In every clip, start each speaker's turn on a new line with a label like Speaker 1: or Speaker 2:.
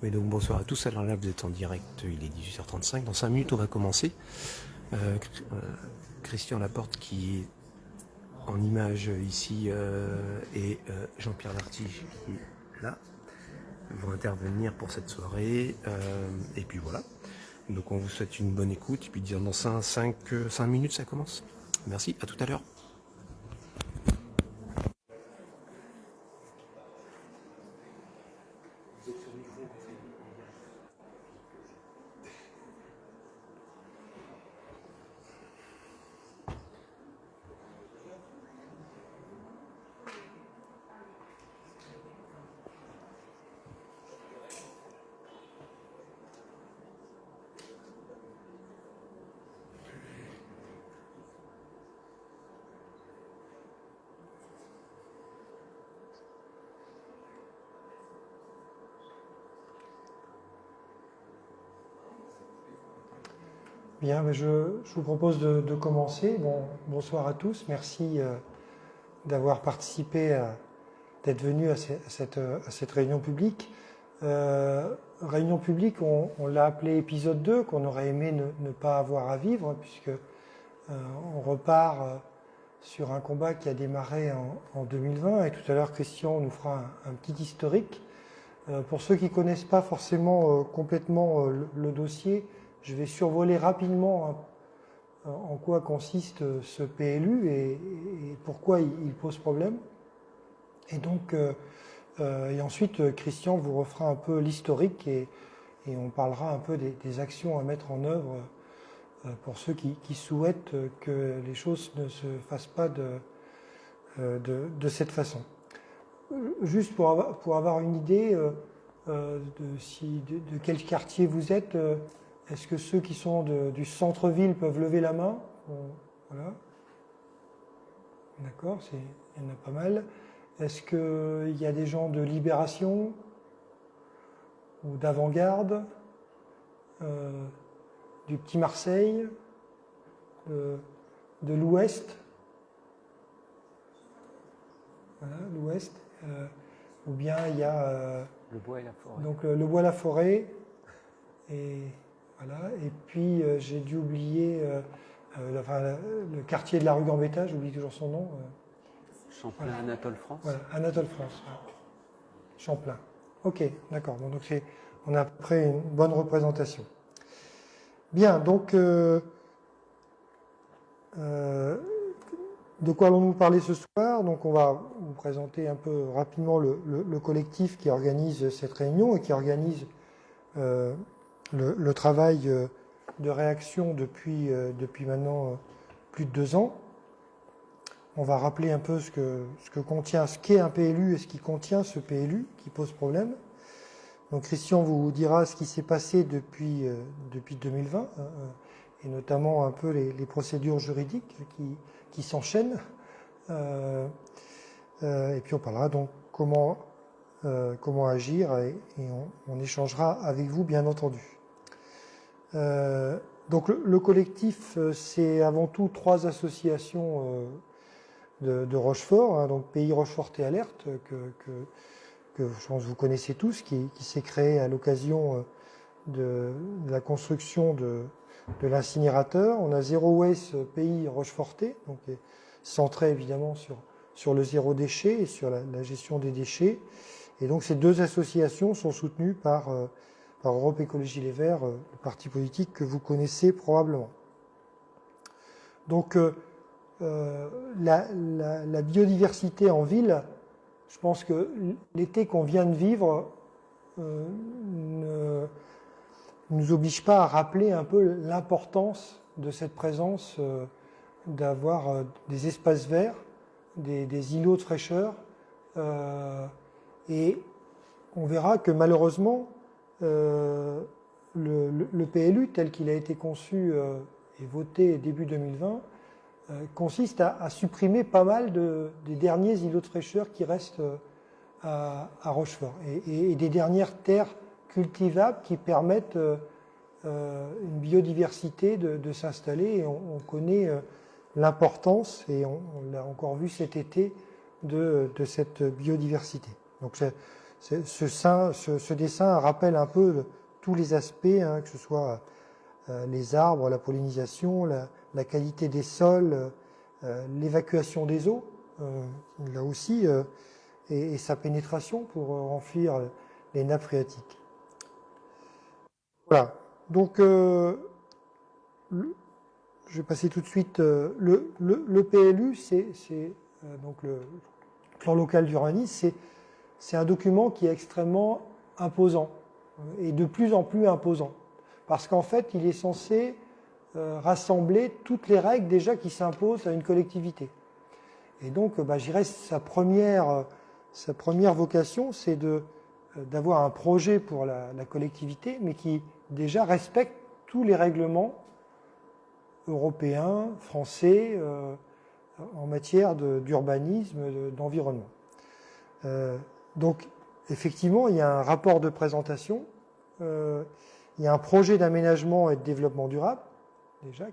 Speaker 1: Oui, donc bonsoir à tous. Alors là, vous êtes en direct, il est 18h35. Dans 5 minutes, on va commencer. Christian Laporte, qui est en image ici, et Jean-Pierre Lartigue, qui est là, vont intervenir pour cette soirée. Et puis voilà. Donc on vous souhaite une bonne écoute. Et puis dans 5 minutes, ça commence. Merci, à tout à l'heure.
Speaker 2: Bien, mais je vous propose de commencer. Bonsoir à tous. Merci d'avoir participé, d'être venu à cette réunion publique. Réunion publique, on l'a appelée épisode 2, qu'on aurait aimé ne pas avoir à vivre, puisque on repart sur un combat qui a démarré en 2020. Et tout à l'heure, Christian nous fera un petit historique. Pour ceux qui ne connaissent pas forcément complètement le dossier, je vais survoler rapidement en quoi consiste ce PLU et pourquoi il pose problème. Et donc, et ensuite, Christian vous refera un peu l'historique et on parlera un peu des actions à mettre en œuvre pour ceux qui souhaitent que les choses ne se fassent pas de cette façon. Juste pour avoir une idée de quel quartier vous êtes, est-ce que ceux qui sont du centre-ville peuvent lever la main? Voilà. D'accord, il y en a pas mal. Est-ce qu'il y a des gens de Libération ou d'Avant-Garde, du Petit Marseille, de l'Ouest? Voilà, l'Ouest. Ou bien il y a
Speaker 3: le bois et la forêt.
Speaker 2: Donc le bois et la forêt. Et voilà. Et puis j'ai dû oublier le quartier de la rue Gambetta, j'oublie toujours son nom.
Speaker 3: Champlain, voilà. Anatole France.
Speaker 2: Voilà, Anatole France. Voilà. Champlain. Ok, d'accord. Bon, donc on a à peu près une bonne représentation. Bien, donc de quoi allons-nous parler ce soir? Donc on va vous présenter un peu rapidement le collectif qui organise cette réunion et qui organise le travail de réaction depuis maintenant plus de 2 ans. On va rappeler un peu ce qu'est un PLU et ce qui contient ce PLU qui pose problème. Donc Christian vous dira ce qui s'est passé depuis 2020 et notamment un peu les procédures juridiques qui s'enchaînent. Et puis on parlera donc comment agir et on échangera avec vous bien entendu. Donc le collectif, c'est avant tout 3 associations de Rochefort, hein, donc Pays Rochefort et Alerte, que je pense que vous connaissez tous, qui s'est créé à l'occasion de la construction de l'incinérateur. On a Zero Waste Pays Rochefortais, donc centré évidemment sur le zéro déchet et sur la gestion des déchets. Et donc ces 2 associations sont soutenues par Europe Écologie Les Verts, le parti politique que vous connaissez probablement. Donc la biodiversité en ville, je pense que l'été qu'on vient de vivre ne nous oblige pas à rappeler un peu l'importance de cette présence, d'avoir des espaces verts, des îlots de fraîcheur, et on verra que malheureusement le PLU tel qu'il a été conçu et voté début 2020 consiste à supprimer pas mal des derniers îlots de fraîcheur qui restent à Rochefort et des dernières terres cultivables qui permettent une biodiversité de s'installer. Et on connaît l'importance, et on l'a encore vu cet été, de cette biodiversité. Donc Ce dessin rappelle un peu tous les aspects, hein, que ce soit les arbres, la pollinisation, la qualité des sols, l'évacuation des eaux, là aussi, et sa pénétration pour remplir les nappes phréatiques. Voilà. Donc, je vais passer tout de suite. Le PLU, c'est donc le plan local d'urbanisme, c'est un document qui est extrêmement imposant et de plus en plus imposant. Parce qu'en fait, il est censé rassembler toutes les règles déjà qui s'imposent à une collectivité. Et donc, je dirais, sa première vocation, c'est d'avoir un projet pour la collectivité, mais qui déjà respecte tous les règlements européens, français, en matière d'urbanisme, d'environnement. Donc, effectivement, il y a un rapport de présentation, il y a un projet d'aménagement et de développement durable, déjà,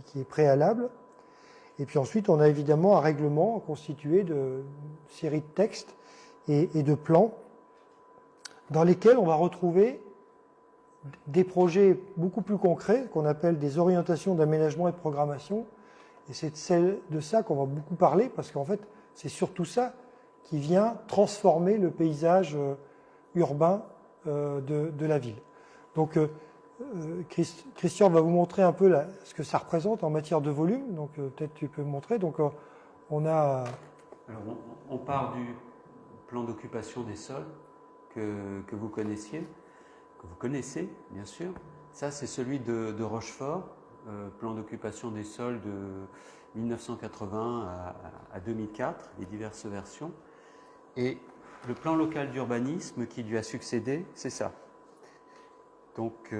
Speaker 2: qui est préalable. Et puis ensuite, on a évidemment un règlement constitué de séries de textes et de plans dans lesquels on va retrouver des projets beaucoup plus concrets qu'on appelle des orientations d'aménagement et de programmation. Et c'est de ça qu'on va beaucoup parler parce qu'en fait, c'est surtout ça qui vient transformer le paysage urbain de la ville. Donc, Christian va vous montrer un peu ce que ça représente en matière de volume. Donc, peut-être tu peux me montrer. Donc, on a...
Speaker 3: Alors, on part du plan d'occupation des sols que vous connaissez, bien sûr. Ça, c'est celui de Rochefort, plan d'occupation des sols de 1980 à 2004, les diverses versions. Et le plan local d'urbanisme qui lui a succédé, c'est ça. Donc,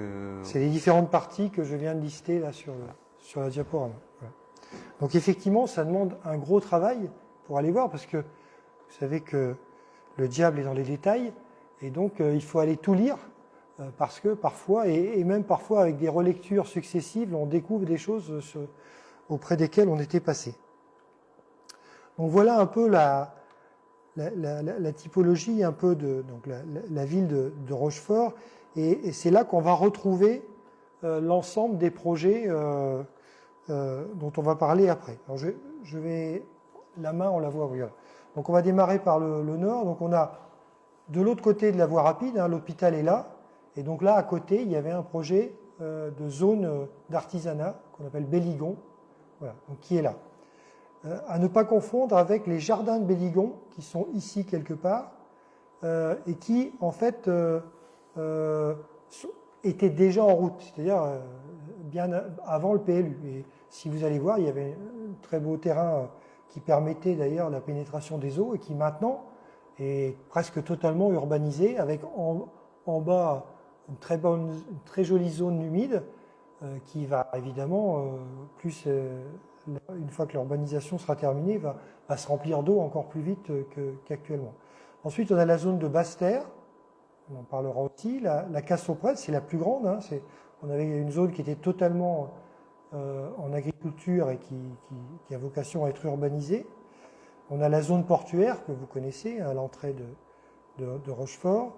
Speaker 2: c'est les différentes parties que je viens de lister là sur la diaporama. Voilà. Donc effectivement, ça demande un gros travail pour aller voir, parce que vous savez que le diable est dans les détails, et donc il faut aller tout lire, parce que parfois, et même parfois avec des relectures successives, on découvre des choses auprès desquelles on était passé. Donc voilà un peu la typologie un peu de donc la ville de Rochefort. Et c'est là qu'on va retrouver l'ensemble des projets dont on va parler après. Alors je vais... La main, on la voit, oui. Donc on va démarrer par le nord. Donc on a de l'autre côté de la voie rapide, hein, l'hôpital est là. Et donc là, à côté, il y avait un projet de zone d'artisanat qu'on appelle Belligon, voilà, donc qui est là. À ne pas confondre avec les jardins de Belligon, qui sont ici quelque part, et qui, en fait... était déjà en route, c'est-à-dire bien avant le PLU. Et si vous allez voir, il y avait un très beau terrain qui permettait d'ailleurs la pénétration des eaux et qui maintenant est presque totalement urbanisé, avec en bas une très jolie zone humide qui va évidemment, une fois que l'urbanisation sera terminée, va se remplir d'eau encore plus vite qu'actuellement. Ensuite, on a la zone de basse-terre. On en parlera aussi. La Casse-au-Prêtre, c'est la plus grande. Hein. On avait une zone qui était totalement en agriculture et qui a vocation à être urbanisée. On a la zone portuaire que vous connaissez, à l'entrée de Rochefort.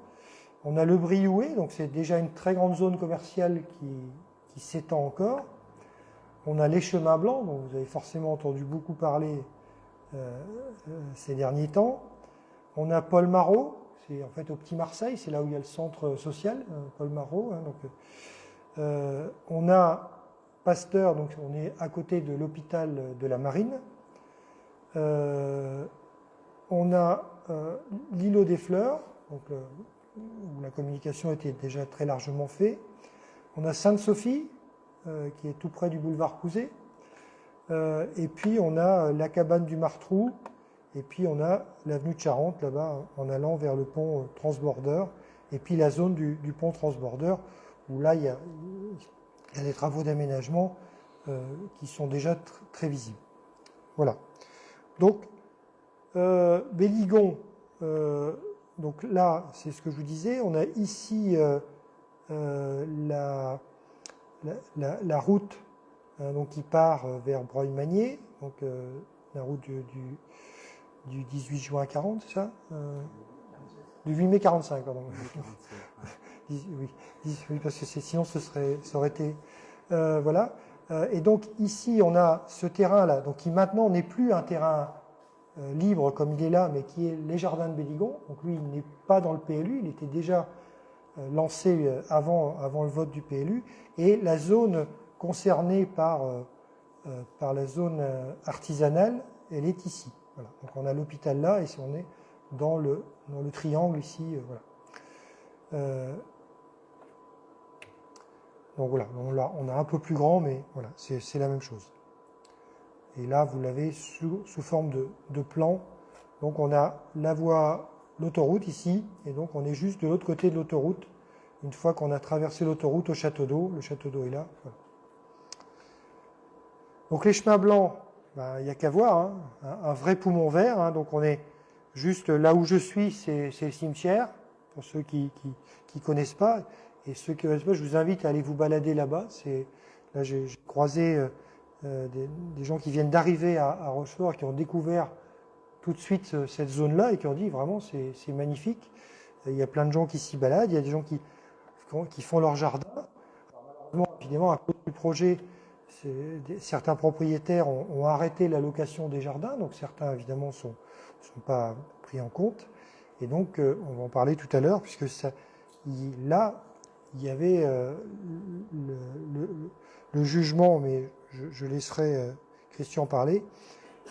Speaker 2: On a le Briouet, donc c'est déjà une très grande zone commerciale qui s'étend encore. On a les Chemins Blancs, dont vous avez forcément entendu beaucoup parler ces derniers temps. On a Paul Marot. C'est en fait au Petit Marseille, c'est là où il y a le centre social, Paul Marot. Hein, donc, on a Pasteur, donc on est à côté de l'hôpital de la Marine. On a l'îlot des Fleurs, donc, où la communication était déjà très largement faite. On a Sainte-Sophie, qui est tout près du boulevard Couzet. Et puis on a la cabane du Martrou. Et puis on a l'avenue de Charente, là-bas, en allant vers le pont Transborder. Et puis la zone du pont Transborder, où là, il y a des travaux d'aménagement qui sont déjà très visibles. Voilà. Donc, Belligon, donc là, c'est ce que je vous disais. On a ici la route donc qui part vers Breuil-Magnier, donc la route du 18 juin 40, c'est ça Du 8 mai 45, pardon.
Speaker 3: 47, ouais.
Speaker 2: Oui, parce que sinon ça aurait été... voilà. Et donc ici, on a ce terrain-là, donc qui maintenant n'est plus un terrain libre comme il est là, mais qui est les jardins de Belligon. Donc lui, il n'est pas dans le PLU, il était déjà lancé avant le vote du PLU. Et la zone concernée par la zone artisanale, elle est ici. Voilà. Donc on a l'hôpital là, et si on est dans le triangle ici, voilà. Donc voilà, on a un peu plus grand, mais voilà, c'est la même chose. Et là, vous l'avez sous forme de plan. Donc on a la voie, l'autoroute ici, et donc on est juste de l'autre côté de l'autoroute. Une fois qu'on a traversé l'autoroute au château d'eau, le château d'eau est là. Voilà. Donc les chemins blancs, ben, il n'y a qu'à voir, hein, un vrai poumon vert. Hein, donc on est juste là où je suis, c'est le cimetière, pour ceux qui connaissent pas. Et ceux qui ne connaissent pas, je vous invite à aller vous balader là-bas. Là, j'ai croisé des gens qui viennent d'arriver à Rochefort, qui ont découvert tout de suite cette zone-là et qui ont dit vraiment c'est magnifique. Il y a plein de gens qui s'y baladent, il y a des gens qui font leur jardin. Alors, évidemment, à cause du projet, certains propriétaires ont arrêté la location des jardins, donc certains évidemment ne sont pas pris en compte. Et donc, on va en parler tout à l'heure, puisque là, il y avait le jugement, mais je laisserai Christian parler,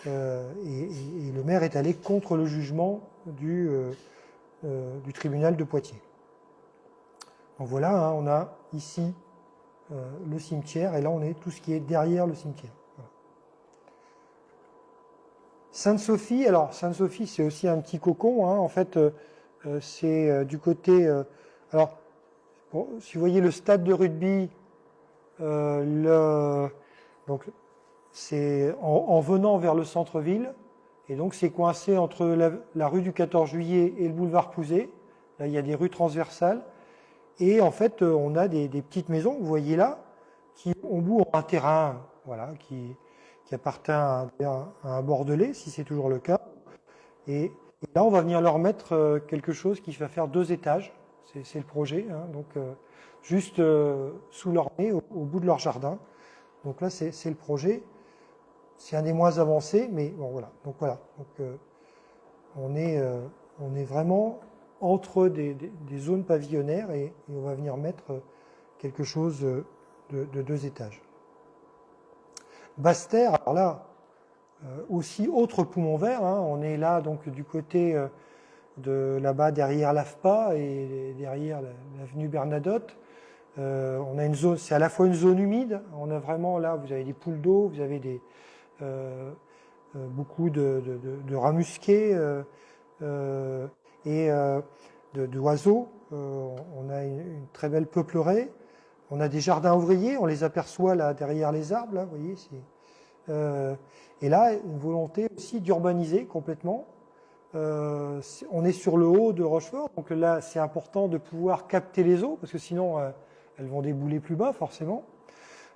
Speaker 2: et le maire est allé contre le jugement du tribunal de Poitiers. Donc voilà, hein, on a ici le cimetière, et là on est tout ce qui est derrière le cimetière. Voilà. Sainte-Sophie, alors Sainte-Sophie c'est aussi un petit cocon, hein, en fait c'est du côté... alors, bon, si vous voyez le stade de rugby, donc c'est en venant vers le centre-ville, et donc c'est coincé entre la rue du 14 juillet et le boulevard Pouzet. Là, il y a des rues transversales, et en fait, on a des petites maisons, vous voyez là, qui au bout ont un terrain, voilà, qui appartient à un Bordelais, si c'est toujours le cas. Et là, on va venir leur mettre quelque chose qui va faire 2 étages. C'est le projet, hein, donc juste sous leur nez, au bout de leur jardin. Donc là, c'est le projet. C'est un des moins avancés, mais bon, voilà. Donc voilà. Donc, on est vraiment entre des zones pavillonnaires et on va venir mettre quelque chose de 2 étages. Basse-Terre, alors là, aussi autre poumon vert, hein, on est là donc du côté de là-bas derrière l'AFPA et derrière l'avenue Bernadotte. On a une zone, c'est à la fois une zone humide, on a vraiment là, vous avez des poules d'eau, vous avez beaucoup de rats musqués et d'oiseaux. On a une très belle peuplerée. On a des jardins ouvriers, on les aperçoit là derrière les arbres, là, vous voyez. Et là, une volonté aussi d'urbaniser complètement. On est sur le haut de Rochefort, donc là, c'est important de pouvoir capter les eaux, parce que sinon, elles vont débouler plus bas, forcément.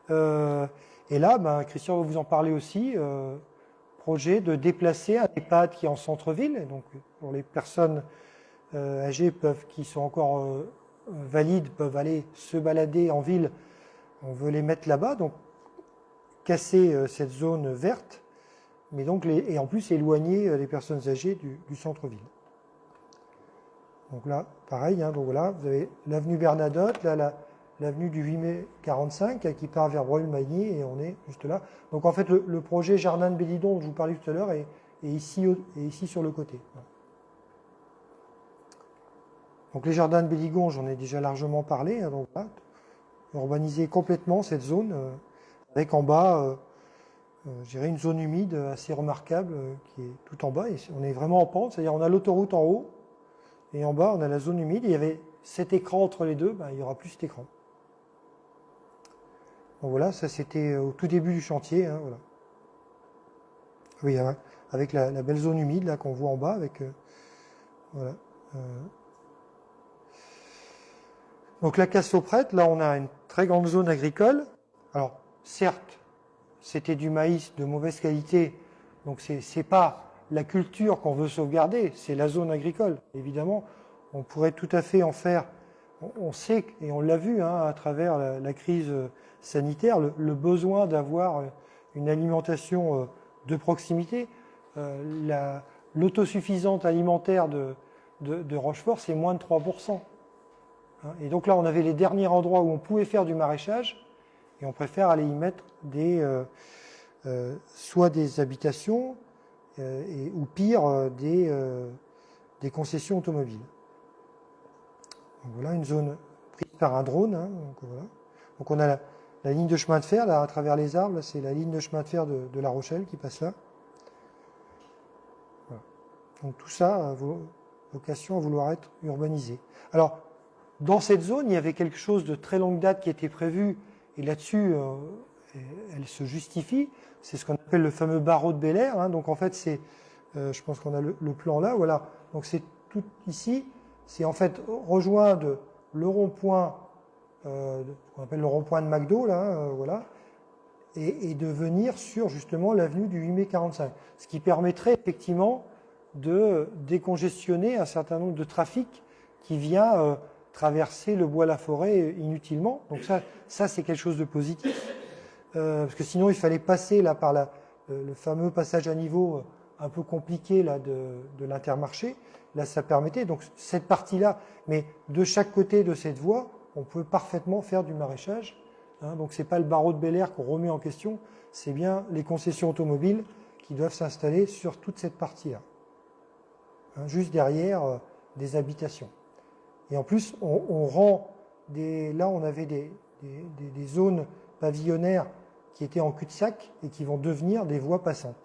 Speaker 2: Et là, ben, Christian va vous en parler aussi, projet de déplacer un EHPAD qui est en centre-ville, donc pour les personnes âgées qui sont encore valides peuvent aller se balader en ville, on veut les mettre là-bas, donc casser cette zone verte, mais donc et en plus éloigner les personnes âgées du centre-ville. Donc là, pareil, hein, donc voilà, vous avez l'avenue Bernadotte, là l'avenue du 8 mai 45 qui part vers Breuil-Magny et on est juste là. Donc en fait, le projet Jardin de Bélidon dont je vous parlais tout à l'heure est ici sur le côté. Voilà. Donc les jardins de Belligon, j'en ai déjà largement parlé, hein, donc voilà, urbaniser complètement cette zone avec en bas, je dirais une zone humide assez remarquable qui est tout en bas. Et on est vraiment en pente, c'est-à-dire on a l'autoroute en haut et en bas on a la zone humide. Et il y avait cet écran entre les deux, ben, il n'y aura plus cet écran. Donc voilà, ça c'était au tout début du chantier. Hein, voilà. Oui, hein, avec la belle zone humide là qu'on voit en bas. Avec, voilà. Donc la Casse-Sauprette, là on a une très grande zone agricole. Alors certes, c'était du maïs de mauvaise qualité, donc c'est pas la culture qu'on veut sauvegarder, c'est la zone agricole. Évidemment, on pourrait tout à fait en faire. On sait, et on l'a vu à travers la crise sanitaire, le besoin d'avoir une alimentation de proximité. L'autosuffisance alimentaire de Rochefort, c'est moins de 3%. Et donc là, on avait les derniers endroits où on pouvait faire du maraîchage, et on préfère aller y mettre soit des habitations, ou pire, des concessions automobiles. Donc voilà une zone prise par un drone. Donc, voilà. Donc on a la ligne de chemin de fer, là, à travers les arbres, c'est la ligne de chemin de fer de La Rochelle qui passe là. Voilà. Donc tout ça a vocation à vouloir être urbanisé. Alors, dans cette zone, il y avait quelque chose de très longue date qui était prévu, et là-dessus, elle se justifie. C'est ce qu'on appelle le fameux barreau de Bel Air. Donc en fait, c'est, je pense qu'on a le plan là, voilà. Donc c'est tout ici, c'est en fait rejoindre le rond-point, qu'on appelle le rond-point de McDo, là, voilà, et de venir sur justement l'avenue du 8 mai 45. Ce qui permettrait effectivement de décongestionner un certain nombre de trafics qui vient traverser le bois-la-forêt inutilement. Donc ça c'est quelque chose de positif. Parce que sinon il fallait passer là par le fameux passage à niveau un peu compliqué là de l'Intermarché. Là ça permettait donc cette partie-là, mais de chaque côté de cette voie, on peut parfaitement faire du maraîchage. Donc c'est pas le barreau de Bel Air qu'on remet en question, c'est bien les concessions automobiles qui doivent s'installer sur toute cette partie-là, juste derrière des habitations. Et en plus on rend là on avait des zones pavillonnaires qui étaient en cul-de-sac et qui vont devenir des voies passantes.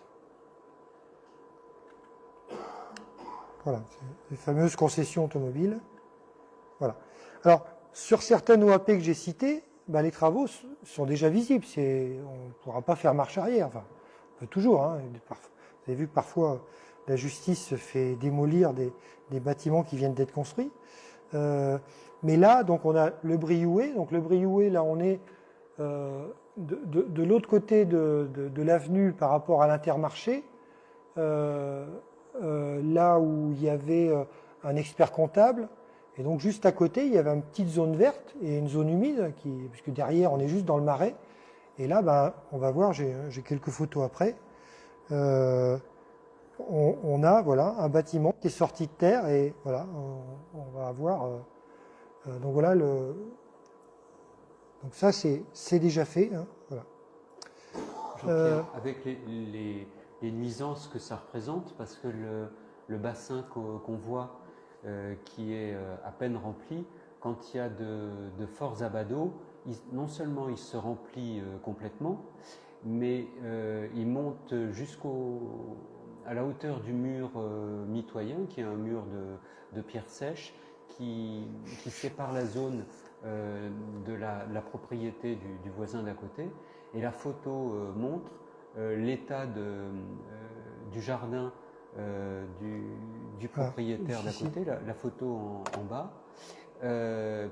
Speaker 2: Voilà, les fameuses concessions automobiles. Voilà. Alors, sur certaines OAP que j'ai citées, les travaux sont déjà visibles. On ne pourra pas faire marche arrière. Enfin, on peut toujours. Vous avez vu que parfois, la justice se fait démolir des bâtiments qui viennent d'être construits. Mais là, donc, on a le Brioué. Donc, le Brioué, là, on est de l'autre côté de l'avenue par rapport à l'Intermarché. Là où il y avait un expert comptable, et donc juste à côté il y avait une petite zone verte et une zone humide, puisque derrière on est juste dans le marais, et là on va voir, j'ai quelques photos après, on a voilà un bâtiment qui est sorti de terre, et voilà on va avoir donc voilà donc ça c'est déjà fait, voilà.
Speaker 3: Avec les nuisances que ça représente, parce que le bassin qu'on voit qui est à peine rempli, quand il y a de forts abats d'eau, non seulement il se remplit complètement, mais il monte à la hauteur du mur mitoyen, qui est un mur de pierre sèche, qui sépare la zone de la propriété du voisin d'à côté. Et la photo montre l'état du jardin du propriétaire d'à côté, la photo en bas,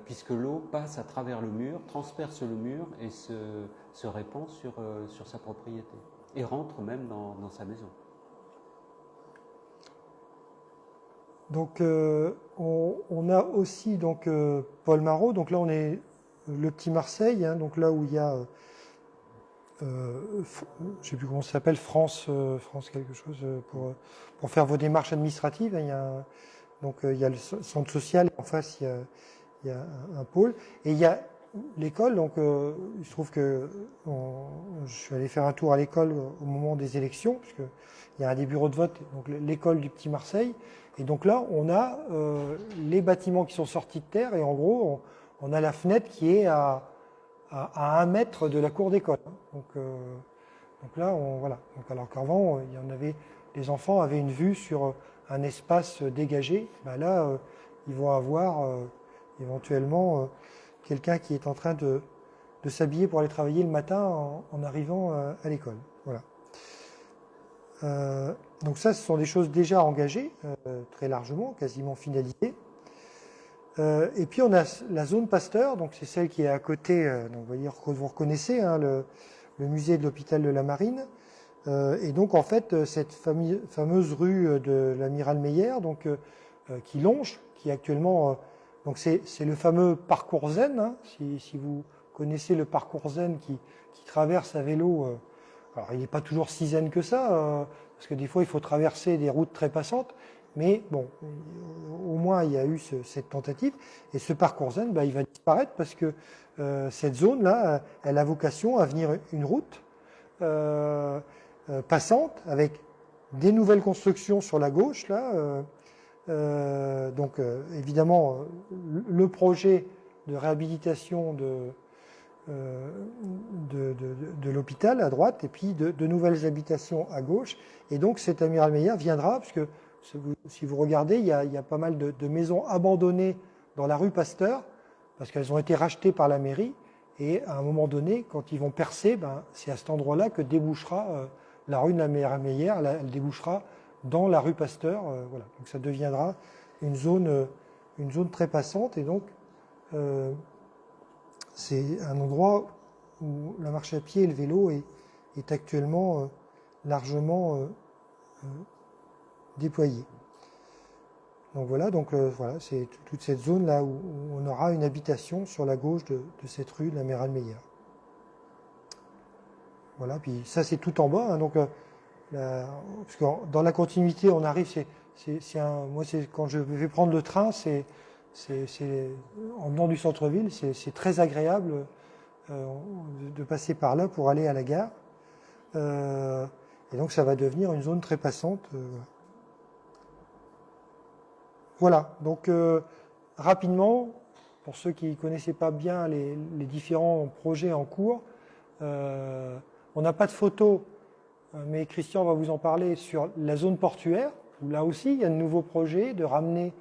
Speaker 3: puisque l'eau passe à travers le mur, transperce le mur et se répand sur sa propriété, et rentre même dans sa maison.
Speaker 2: Donc on a aussi donc Paul Marot, donc là on est le Petit Marseille, donc là où il y a je ne sais plus comment ça s'appelle, France quelque chose, pour faire vos démarches administratives. Il y a il y a le centre social, en face il y a un pôle, et il y a l'école. Donc il se trouve que je suis allé faire un tour à l'école au moment des élections, puisque il y a un des bureaux de vote, donc l'école du Petit Marseille. Et donc là on a les bâtiments qui sont sortis de terre, et en gros on a la fenêtre qui est à 1 mètre de la cour d'école. Donc là, voilà. Donc, alors qu'avant, il y en avait, les enfants avaient une vue sur un espace dégagé. Là, ils vont avoir éventuellement quelqu'un qui est en train de s'habiller pour aller travailler le matin en arrivant à l'école. Voilà. Donc ça, ce sont des choses déjà engagées, très largement, quasiment finalisées. Et puis on a la zone Pasteur, donc c'est celle qui est à côté, donc vous reconnaissez le musée de l'hôpital de la Marine, et donc en fait cette fameuse rue de l'Amiral Meyer, donc qui qui actuellement, donc c'est le fameux parcours zen, hein, si vous connaissez le parcours zen qui traverse à vélo. Alors il n'est pas toujours si zen que ça, parce que des fois il faut traverser des routes très passantes, mais bon, au moins il y a eu cette tentative, et ce parcours zen, il va disparaître parce que cette zone-là, elle a vocation à venir une route passante avec des nouvelles constructions sur la gauche, là. Donc évidemment, le projet de réhabilitation de l'hôpital à droite, et puis de nouvelles habitations à gauche. Et donc cet amiral Meyer viendra, parce que si vous regardez, il y a pas mal de maisons abandonnées dans la rue Pasteur, parce qu'elles ont été rachetées par la mairie, et à un moment donné, quand ils vont percer, c'est à cet endroit-là que débouchera la rue de l'amiral Meyer, elle débouchera dans la rue Pasteur. Voilà. Donc ça deviendra une zone très passante, et donc c'est un endroit où la marche à pied et le vélo est actuellement largement déployé. Donc voilà, c'est toute cette zone là où on aura une habitation sur la gauche de cette rue de l'amiral Meyer. Voilà, puis ça c'est tout en bas, hein, donc parce que dans la continuité on arrive, moi c'est quand je vais prendre le train, c'est en venant du centre-ville, c'est très agréable de passer par là pour aller à la gare, et donc ça va devenir une zone très passante. Voilà, donc rapidement, pour ceux qui ne connaissaient pas bien les différents projets en cours, on n'a pas de photos, mais Christian va vous en parler sur la zone portuaire, où là aussi il y a de nouveaux projets de ramener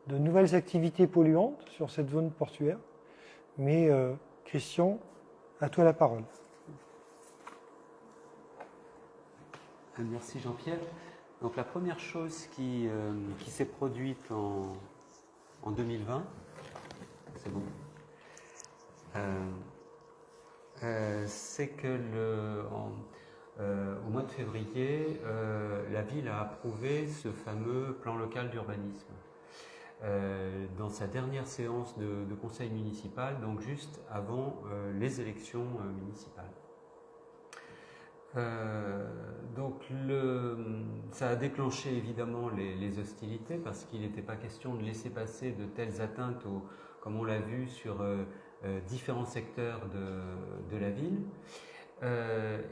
Speaker 2: de nouvelles activités polluantes sur cette zone portuaire. Mais Christian, à toi la parole.
Speaker 3: Merci Jean-Pierre. Donc la première chose qui s'est produite en 2020, c'est bon, c'est que au mois de février, la ville a approuvé ce fameux plan local d'urbanisme. Dans sa dernière séance de conseil municipal, donc juste avant les élections municipales. Donc ça a déclenché évidemment les hostilités, parce qu'il n'était pas question de laisser passer de telles atteintes, comme on l'a vu sur différents secteurs de la ville.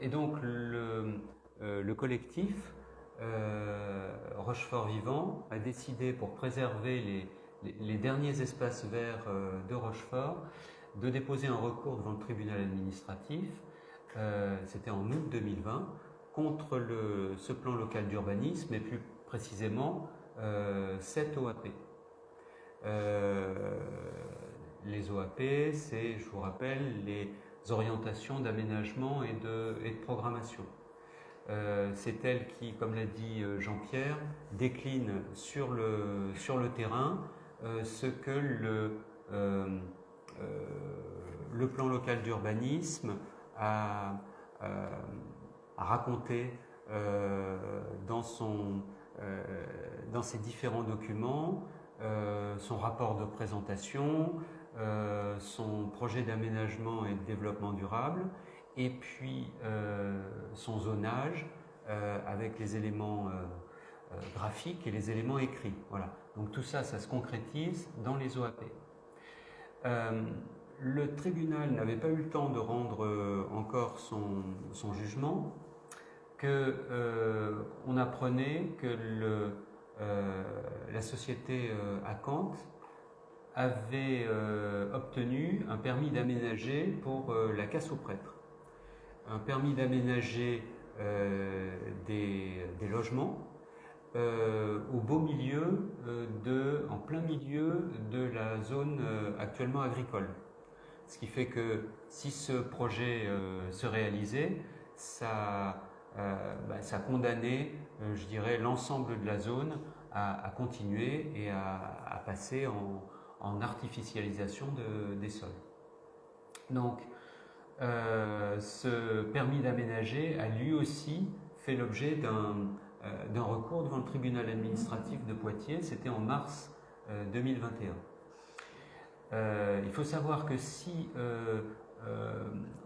Speaker 3: Et donc le collectif Rochefort Vivant a décidé, pour préserver les derniers espaces verts de Rochefort, de déposer un recours devant le tribunal administratif, c'était en août 2020, contre ce plan local d'urbanisme, et plus précisément 7 OAP. Les OAP, c'est, je vous rappelle, les orientations d'aménagement et de programmation. C'est elle qui, comme l'a dit Jean-Pierre, décline sur le terrain ce que le plan local d'urbanisme a raconté dans ses différents documents, son rapport de présentation, son projet d'aménagement et de développement durable, et puis son zonage avec les éléments graphiques et les éléments écrits. Voilà. Donc tout ça, ça se concrétise dans les OAP. Le tribunal n'avait pas eu le temps de rendre encore son jugement, on apprenait que la société Acant avait obtenu un permis d'aménager pour la casse aux prêtres. Un permis d'aménager des logements au beau milieu, en plein milieu de la zone actuellement agricole. Ce qui fait que si ce projet se réalisait, ça condamnait, je dirais, l'ensemble de la zone à continuer et à passer en artificialisation des sols. Donc, ce permis d'aménager a lui aussi fait l'objet d'un recours devant le tribunal administratif de Poitiers. C'était en mars 2021. Il faut savoir que si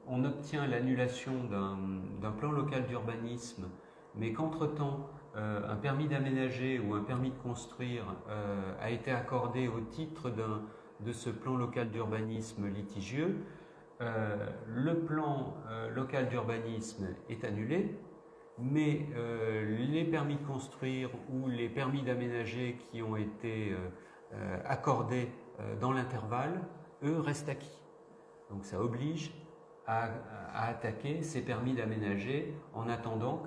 Speaker 3: on obtient l'annulation d'un plan local d'urbanisme, mais qu'entre-temps, un permis d'aménager ou un permis de construire a été accordé au titre de ce plan local d'urbanisme litigieux, le plan local d'urbanisme est annulé, mais les permis de construire ou les permis d'aménager qui ont été accordés dans l'intervalle, eux, restent acquis. Donc ça oblige à attaquer ces permis d'aménager en attendant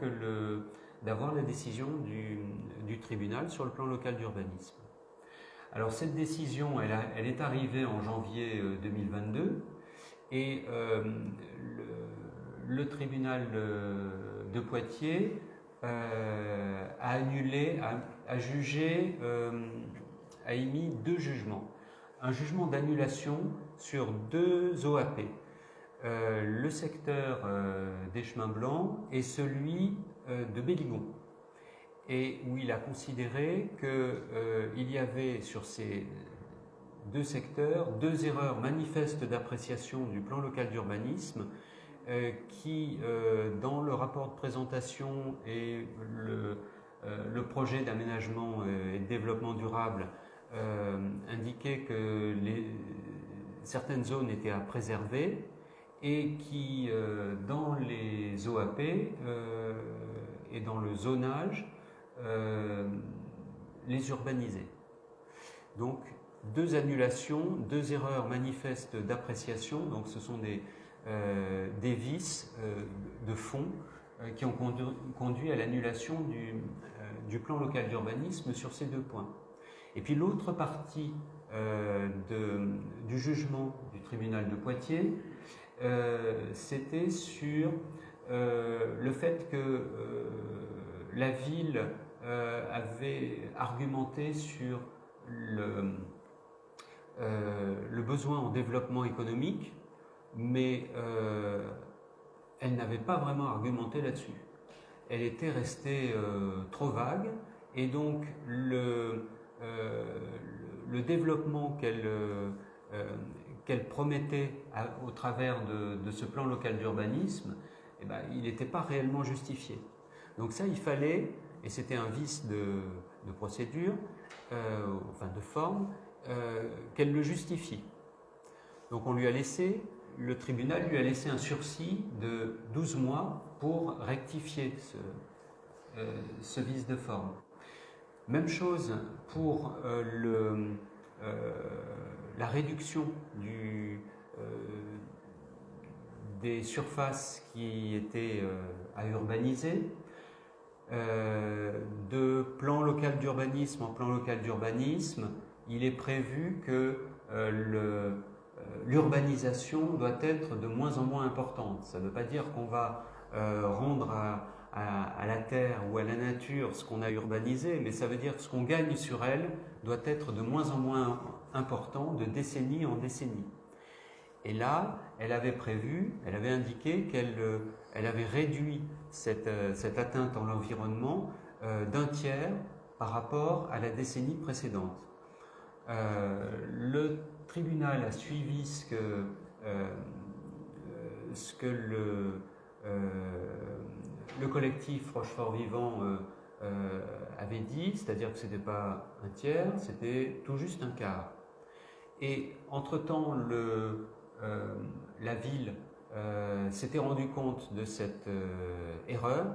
Speaker 3: d'avoir la décision du tribunal sur le plan local d'urbanisme. Alors cette décision, elle est arrivée en janvier 2022 et le tribunal de Poitiers a annulé, a jugé, a émis 2 jugements. Un jugement d'annulation sur 2 OAP, le secteur des Chemins Blancs et celui de Belligon, et où il a considéré qu'il y avait sur ces 2 secteurs 2 erreurs manifestes d'appréciation du plan local d'urbanisme qui, dans le rapport de présentation et le projet d'aménagement et de développement durable, indiquait que certaines zones étaient à préserver et qui, dans les OAP et dans le zonage, les urbanisaient. Donc, 2 annulations, 2 erreurs manifestes d'appréciation, donc ce sont des vices de fond qui ont conduit à l'annulation du plan local d'urbanisme sur ces 2 points. Et puis l'autre partie du jugement du tribunal de Poitiers, c'était sur le fait que la ville avait argumenté sur le besoin en développement économique, mais elle n'avait pas vraiment argumenté là-dessus. Elle était restée trop vague, et donc le développement qu'elle promettait au travers de ce plan local d'urbanisme, eh ben, il n'était pas réellement justifié. Donc ça, il fallait, et c'était un vice de procédure, enfin de forme, qu'elle le justifie. Donc on lui a laissé, le tribunal lui a laissé un sursis de 12 mois pour rectifier ce vice de forme. Même chose pour la réduction des surfaces qui étaient à urbaniser. De plan local d'urbanisme en plan local d'urbanisme, il est prévu que l'urbanisation doit être de moins en moins importante. Ça ne veut pas dire qu'on va rendre à la terre ou à la nature ce qu'on a urbanisé, mais ça veut dire que ce qu'on gagne sur elle doit être de moins en moins important, de décennie en décennie. Et là, elle avait indiqué qu'elle avait réduit cette atteinte en l'environnement d'un tiers par rapport à la décennie précédente. Le tribunal a suivi ce que le collectif Rochefort Vivant avait dit, c'est-à-dire que ce n'était pas un tiers, c'était tout juste un quart. Et entre-temps, la ville s'était rendu compte de cette erreur,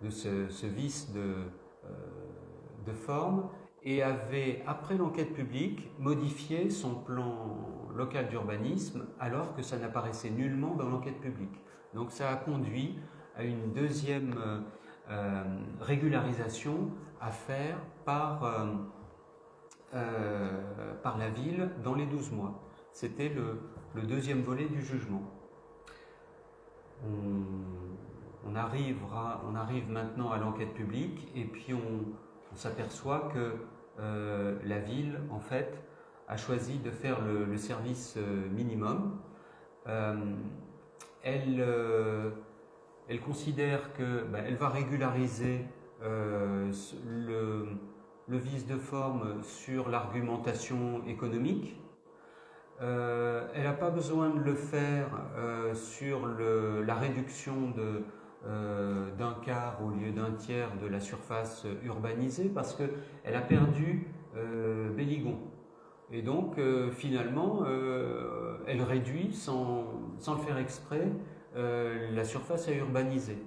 Speaker 3: de ce vice de forme, et avait, après l'enquête publique, modifié son plan local d'urbanisme alors que ça n'apparaissait nullement dans l'enquête publique. Donc ça a conduit à une deuxième régularisation à faire par la ville dans les 12 mois. C'était le deuxième volet du jugement. On arrive maintenant à l'enquête publique et puis on s'aperçoit que la ville, en fait, a choisi de faire le service minimum. Elle considère qu'elle va régulariser le vice de forme sur l'argumentation économique. Elle n'a pas besoin de le faire sur la réduction d'un quart au lieu d'un tiers de la surface urbanisée parce qu'elle a perdu Belligon. Et donc finalement, elle réduit sans le faire exprès la surface à urbaniser.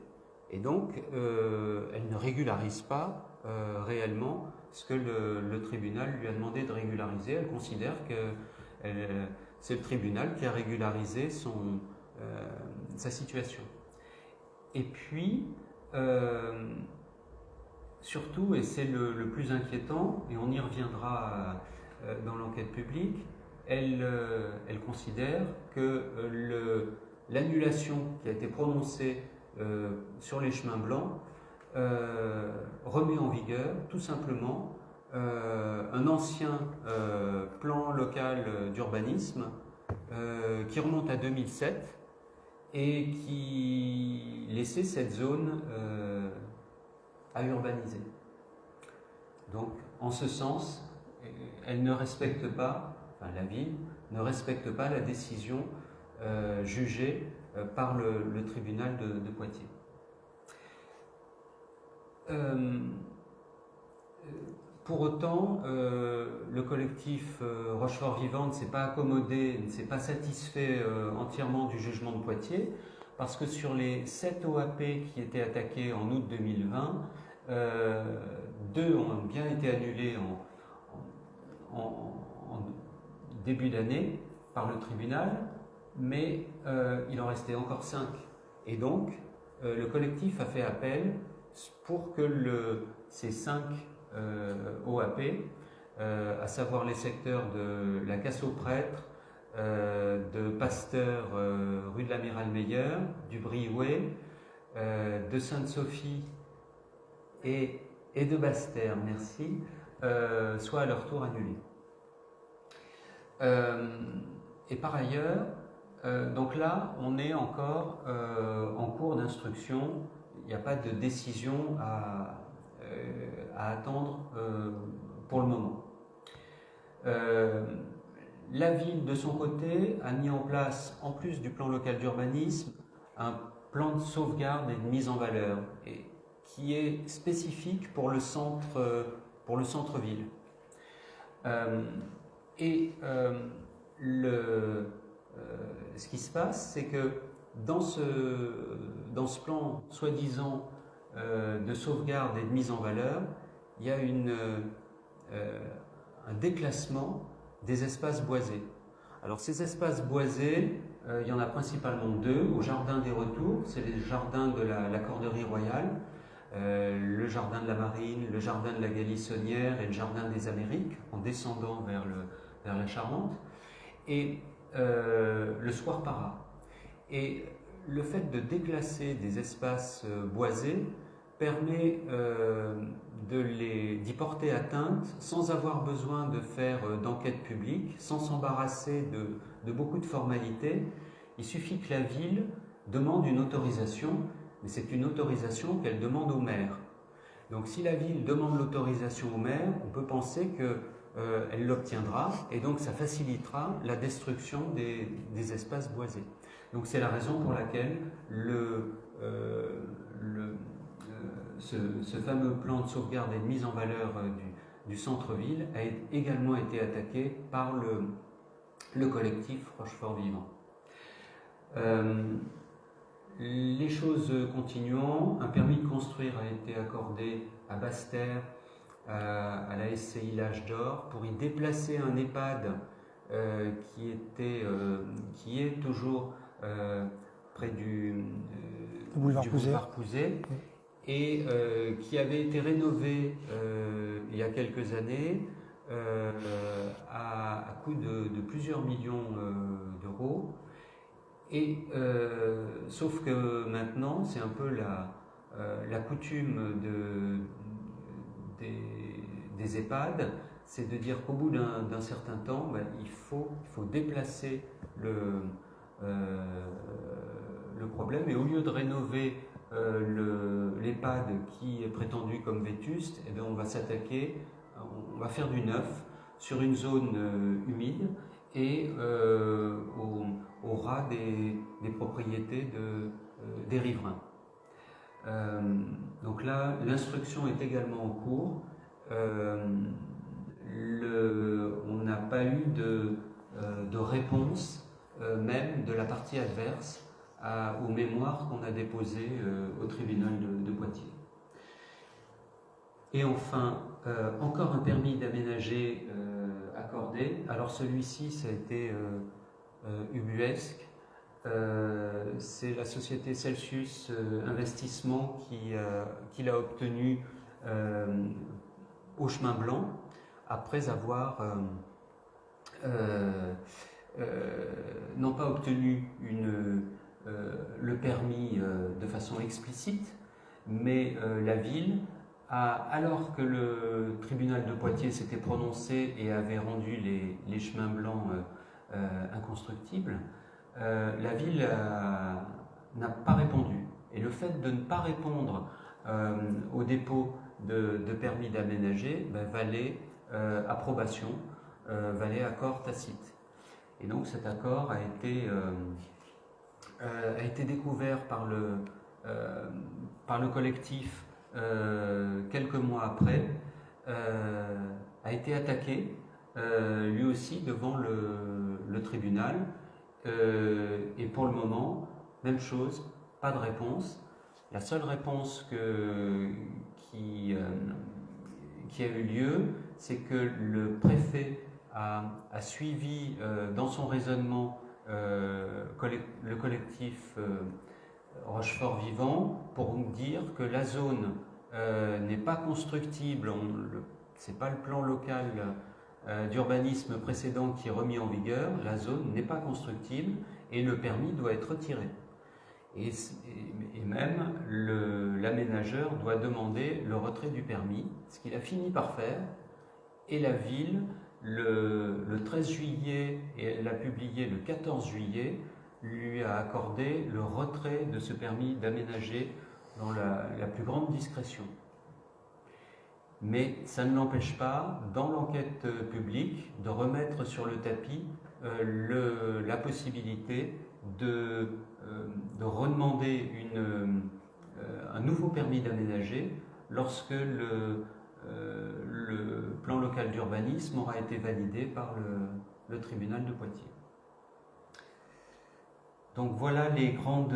Speaker 3: Et donc elle ne régularise pas réellement ce que le tribunal lui a demandé de régulariser. Elle considère que c'est le tribunal qui a régularisé sa situation. Et puis, surtout, et c'est le plus inquiétant, et on y reviendra dans l'enquête publique, elle considère que l'annulation qui a été prononcée sur les chemins blancs remet en vigueur tout simplement un ancien plan local d'urbanisme qui remonte à 2007 et qui laissait cette zone à urbaniser. Donc, en ce sens, elle ne respecte pas, enfin la ville ne respecte pas la décision jugée par le tribunal de Poitiers. Pour autant, le collectif Rochefort Vivant ne s'est pas accommodé, ne s'est pas satisfait entièrement du jugement de Poitiers, parce que sur les 7 OAP qui étaient attaqués en août 2020, 2 ont bien été annulés en début d'année par le tribunal, mais il en restait encore 5. Et donc, le collectif a fait appel pour que ces 5 OAP, à savoir les secteurs de la Casse-aux-Prêtres, de Pasteur, rue de l'Amiral Meyer, du Briouet, de Sainte-Sophie et de Basse-Terre, merci, soient à leur tour annulés. Et par ailleurs, donc là, on est encore en cours d'instruction, il n'y a pas de décision à attendre pour le moment. La ville, de son côté, a mis en place, en plus du plan local d'urbanisme, un plan de sauvegarde et de mise en valeur qui est spécifique pour le centre-ville. Ce qui se passe, c'est que dans ce plan soi-disant de sauvegarde et de mise en valeur, il y a un déclassement des espaces boisés. Alors ces espaces boisés, il y en a principalement 2 au jardin des Retours, c'est les jardins de la Corderie Royale, le jardin de la Marine, le jardin de la Galissonnière et le jardin des Amériques, en descendant vers la Charente, et le Square Para. Et le fait de déclasser des espaces boisés permet d'y porter atteinte sans avoir besoin de faire d'enquête publique, sans s'embarrasser de beaucoup de formalités. Il suffit que la ville demande une autorisation, mais c'est une autorisation qu'elle demande au maire. Donc si la ville demande l'autorisation au maire, on peut penser qu'elle l'obtiendra et donc ça facilitera la destruction des espaces boisés. Donc c'est la raison pour laquelle ce fameux plan de sauvegarde et de mise en valeur du centre-ville a également été attaqué par le collectif Rochefort Vivant. Les choses continuant, un permis de construire a été accordé à Basse-Terre, à la SCI L'Âge d'Or, pour y déplacer un EHPAD qui est toujours près du boulevard Pouzet, et qui avait été rénové il y a quelques années à coût de plusieurs millions d'euros. Et sauf que maintenant, c'est un peu la coutume des EHPAD, c'est de dire qu'au bout d'un certain temps, il faut déplacer le problème, et au lieu de rénover l'EHPAD qui est prétendu comme vétuste, on va s'attaquer on va faire du neuf sur une zone humide et au ras des propriétés des riverains. Donc là, l'instruction est également en cours. On n'a pas eu de réponse, même de la partie adverse, aux mémoires qu'on a déposées au tribunal de Poitiers. Et enfin, encore un permis d'aménager accordé. Alors celui-ci, ça a été ubuesque. C'est la société Celsius Investissement qui l'a obtenu au Chemin Blanc, après avoir non pas obtenu le permis de façon explicite, mais la ville, alors que le tribunal de Poitiers s'était prononcé et avait rendu les chemins blancs inconstructibles, la ville n'a pas répondu. Et le fait de ne pas répondre au dépôt de permis d'aménager valait approbation, valait accord tacite. Et donc cet accord a été découvert par le collectif quelques mois après, a été attaqué lui aussi devant le tribunal, et pour le moment, même chose, pas de réponse. La seule réponse qui a eu lieu, c'est que le préfet a suivi dans son raisonnement le collectif Rochefort Vivant pour dire que la zone n'est pas constructible, c'est pas le plan local d'urbanisme précédent qui est remis en vigueur, la zone n'est pas constructible et le permis doit être retiré. Et même l'aménageur doit demander le retrait du permis, ce qu'il a fini par faire, et la ville, le 13 juillet, et elle l'a publié le 14 juillet, lui a accordé le retrait de ce permis d'aménager dans la plus grande discrétion. Mais ça ne l'empêche pas, dans l'enquête publique, de remettre sur le tapis la possibilité de redemander un nouveau permis d'aménager lorsque le plan local d'urbanisme aura été validé par le tribunal de Poitiers. Donc voilà les grandes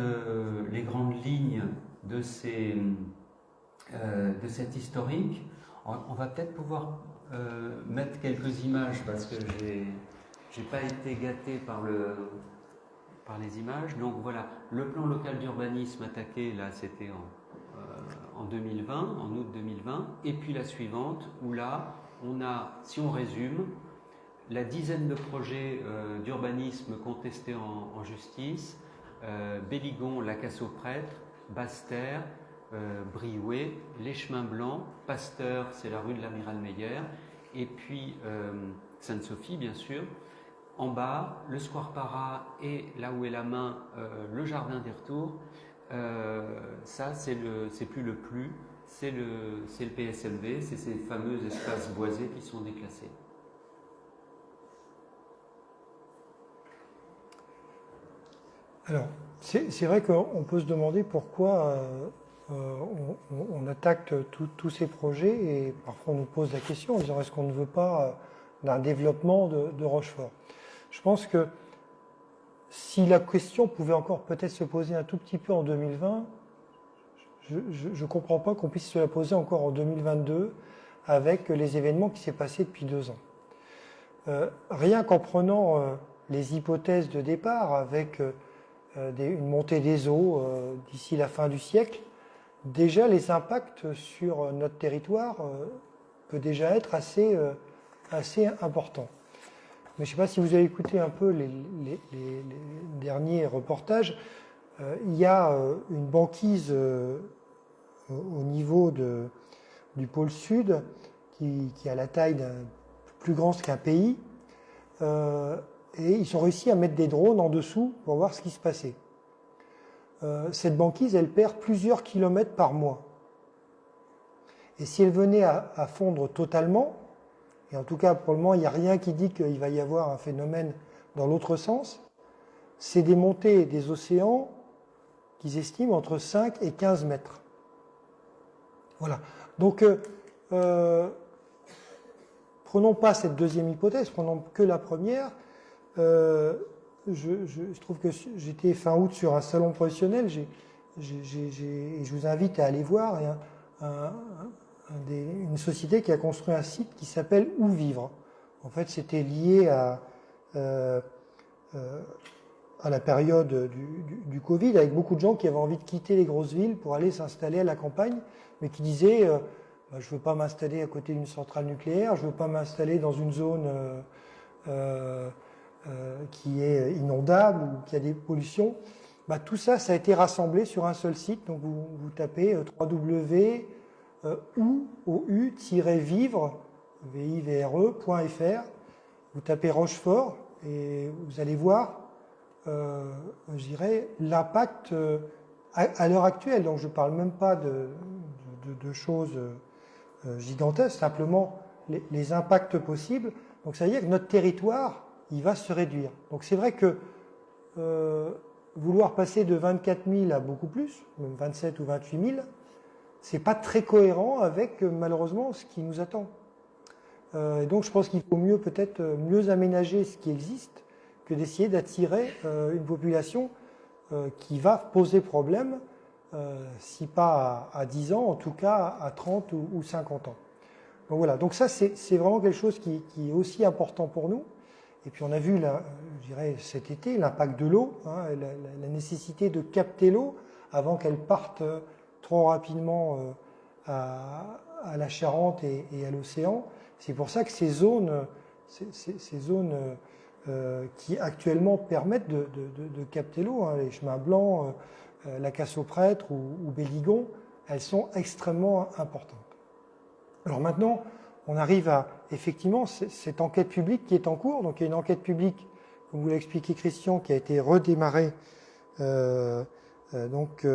Speaker 3: lignes de cet historique. On va peut-être pouvoir mettre quelques images parce que j'ai pas été gâté par les images. Donc voilà, le plan local d'urbanisme attaqué, là c'était en 2020, en août 2020, et puis la suivante où là on a, si on résume, la dizaine de projets d'urbanisme contestés en justice, Belligon, La Casse-aux-Prêtres, Basse-Terre, Brioué, Les Chemins Blancs, Pasteur, c'est la rue de l'Amiral Meyer, et puis Sainte-Sophie, bien sûr. En bas, le Square Para et là où est la main, le Jardin des Retours. Ça, c'est plus le plus, c'est le PSMV, c'est ces fameux espaces boisés qui sont déclassés.
Speaker 2: Alors, c'est vrai qu'on peut se demander pourquoi on attaque tous ces projets et parfois on nous pose la question en disant est-ce qu'on ne veut pas d'un développement de Rochefort. Je pense que si la question pouvait encore peut-être se poser un tout petit peu en 2020, je ne comprends pas qu'on puisse se la poser encore en 2022 avec les événements qui s'est passés depuis 2 ans. Rien qu'en prenant les hypothèses de départ avec une montée des eaux d'ici la fin du siècle, déjà les impacts sur notre territoire peut déjà être assez importants. Mais je ne sais pas si vous avez écouté un peu les derniers reportages. Il y a une banquise au niveau du pôle sud qui a la taille plus grande qu'un pays. Et ils ont réussi à mettre des drones en dessous pour voir ce qui se passait. Cette banquise, elle perd plusieurs kilomètres par mois. Et si elle venait à fondre totalement, et en tout cas pour le moment il n'y a rien qui dit qu'il va y avoir un phénomène dans l'autre sens, c'est des montées des océans qu'ils estiment entre 5 et 15 mètres. Voilà. Donc, prenons pas cette deuxième hypothèse, prenons que la première. Je trouve que j'étais fin août sur un salon professionnel, et je vous invite à aller voir une société qui a construit un site qui s'appelle Où Vivre. En fait, c'était lié à la période du Covid, avec beaucoup de gens qui avaient envie de quitter les grosses villes pour aller s'installer à la campagne, mais qui disaient je ne veux pas m'installer à côté d'une centrale nucléaire, je ne veux pas m'installer dans une zone qui est inondable ou qui a des pollutions. Tout ça, ça a été rassemblé sur un seul site. Donc vous tapez www.vivre.fr, vous tapez Rochefort et vous allez voir je dirais, l'impact à l'heure actuelle. Donc je ne parle même pas de choses gigantesques, simplement les impacts possibles. Donc ça veut dire que notre territoire, il va se réduire. Donc c'est vrai que vouloir passer de 24 000 à beaucoup plus, même 27 ou 28 000, c'est pas très cohérent avec malheureusement ce qui nous attend. Et donc je pense qu'il faut peut-être mieux aménager ce qui existe que d'essayer d'attirer une population qui va poser problème, si pas à 10 ans, en tout cas à 30 ou 50 ans. Donc voilà, donc ça c'est vraiment quelque chose qui est aussi important pour nous. Et puis on a vu, je dirais, cet été, l'impact de l'eau, la nécessité de capter l'eau avant qu'elle parte trop rapidement à la Charente et à l'océan. C'est pour ça que ces zones qui actuellement permettent de capter l'eau, les chemins blancs, la Casse-aux-Prêtres ou Béligon, elles sont extrêmement importantes. Alors maintenant, on arrive à effectivement cette enquête publique qui est en cours. Donc il y a une enquête publique, comme vous l'a expliqué Christian, qui a été redémarrée. Donc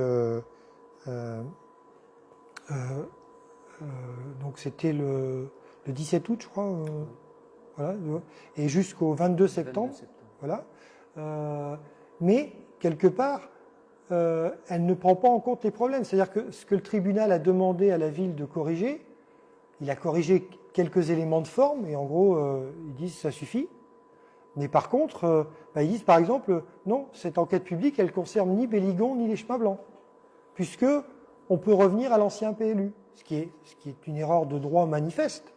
Speaker 2: c'était le 17 août, je crois. Voilà, et jusqu'au 22 septembre. Voilà. Mais, quelque part, elle ne prend pas en compte les problèmes. C'est-à-dire que ce que le tribunal a demandé à la ville de corriger, il a corrigé quelques éléments de forme, et en gros, ils disent ça suffit. Mais par contre, ils disent par exemple, non, cette enquête publique, elle ne concerne ni Béligon ni les chemins blancs, puisque on peut revenir à l'ancien PLU, ce qui est une erreur de droit manifeste,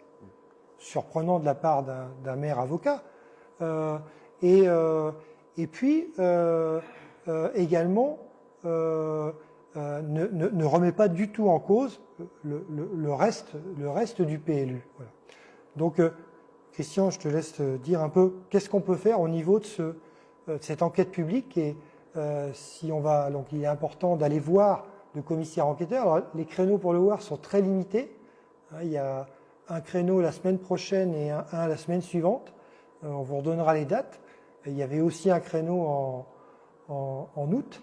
Speaker 2: surprenant de la part d'un maire avocat, et puis également ne remet pas du tout en cause le reste du PLU. Voilà. Donc Christian, je te laisse dire un peu qu'est-ce qu'on peut faire au niveau de cette enquête publique, et si on va, donc il est important d'aller voir le commissaire enquêteur. Alors, les créneaux pour le voir sont très limités. Il y a un créneau la semaine prochaine et un la semaine suivante. On vous redonnera les dates. Il y avait aussi un créneau en août.